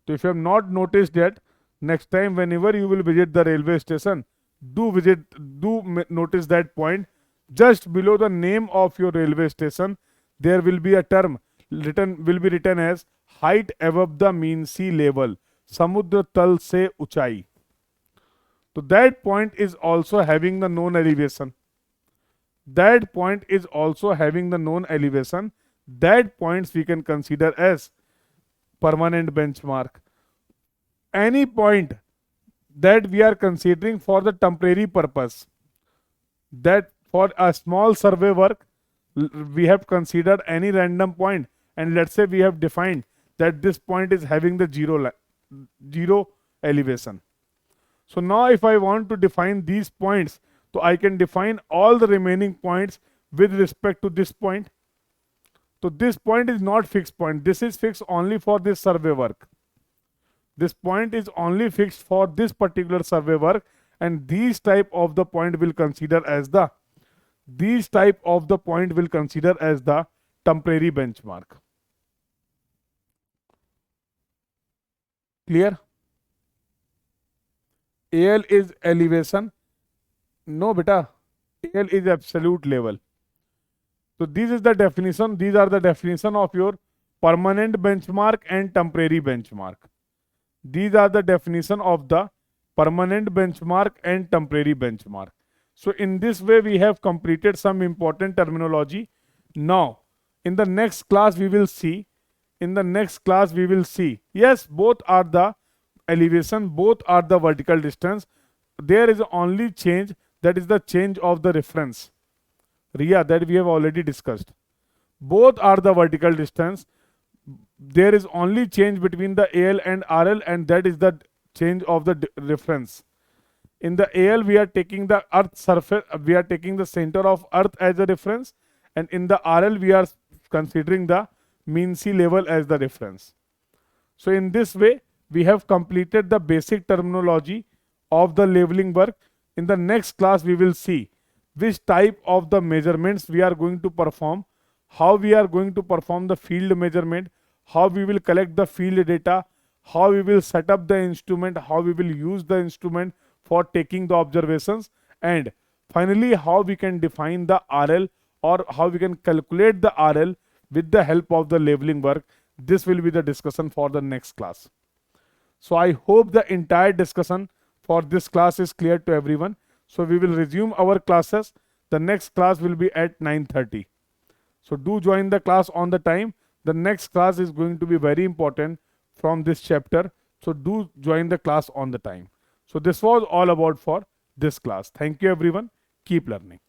So if you have not noticed that, next time whenever you will visit the railway station, do notice that point. Just below the name of your railway station, there will be a term written as height above the mean sea level, samudra tal se uchai. So that point is also having the known elevation. That points we can consider as permanent benchmark. Any point that we are considering for the temporary purpose, that for a small survey work, we have considered any random point, and let's say we have defined that this point is having the zero elevation. So now if I want to define these points, so I can define all the remaining points with respect to this point. So this point is not fixed point. This is fixed only for this survey work. This point is only fixed for this particular survey work, and these type of the point will consider as the temporary benchmark. Clear? AL is elevation. No, beta. AL is absolute level. So this is the definition. These are the definition of your permanent benchmark and temporary benchmark. These are the definition of the permanent benchmark and temporary benchmark. So in this way, we have completed some important terminology. Now, in the next class we will see, yes, both are the elevation, both are the vertical distance. There is only change, that is the change of the reference. Riya, that we have already discussed. Both are the vertical distance. There is only change between the AL and RL, and that is the change of the reference. In the AL, we are taking the earth surface, we are taking the center of earth as a reference, and in the RL, we are considering the mean sea level as the reference. So in this way, we have completed the basic terminology of the leveling work. In the next class, we will see which type of the measurements we are going to perform, how we are going to perform the field measurement, how we will collect the field data, how we will set up the instrument, how we will use the instrument for taking the observations, and finally how we can define the RL or how we can calculate the RL with the help of the leveling work. This will be the discussion for the next class. So I hope the entire discussion for this class is clear to everyone. So we will resume our classes. The next class will be at 9:30. So do join the class on the time. The next class is going to be very important from this chapter. So do join the class on the time. So this was all about for this class. Thank you everyone. Keep learning.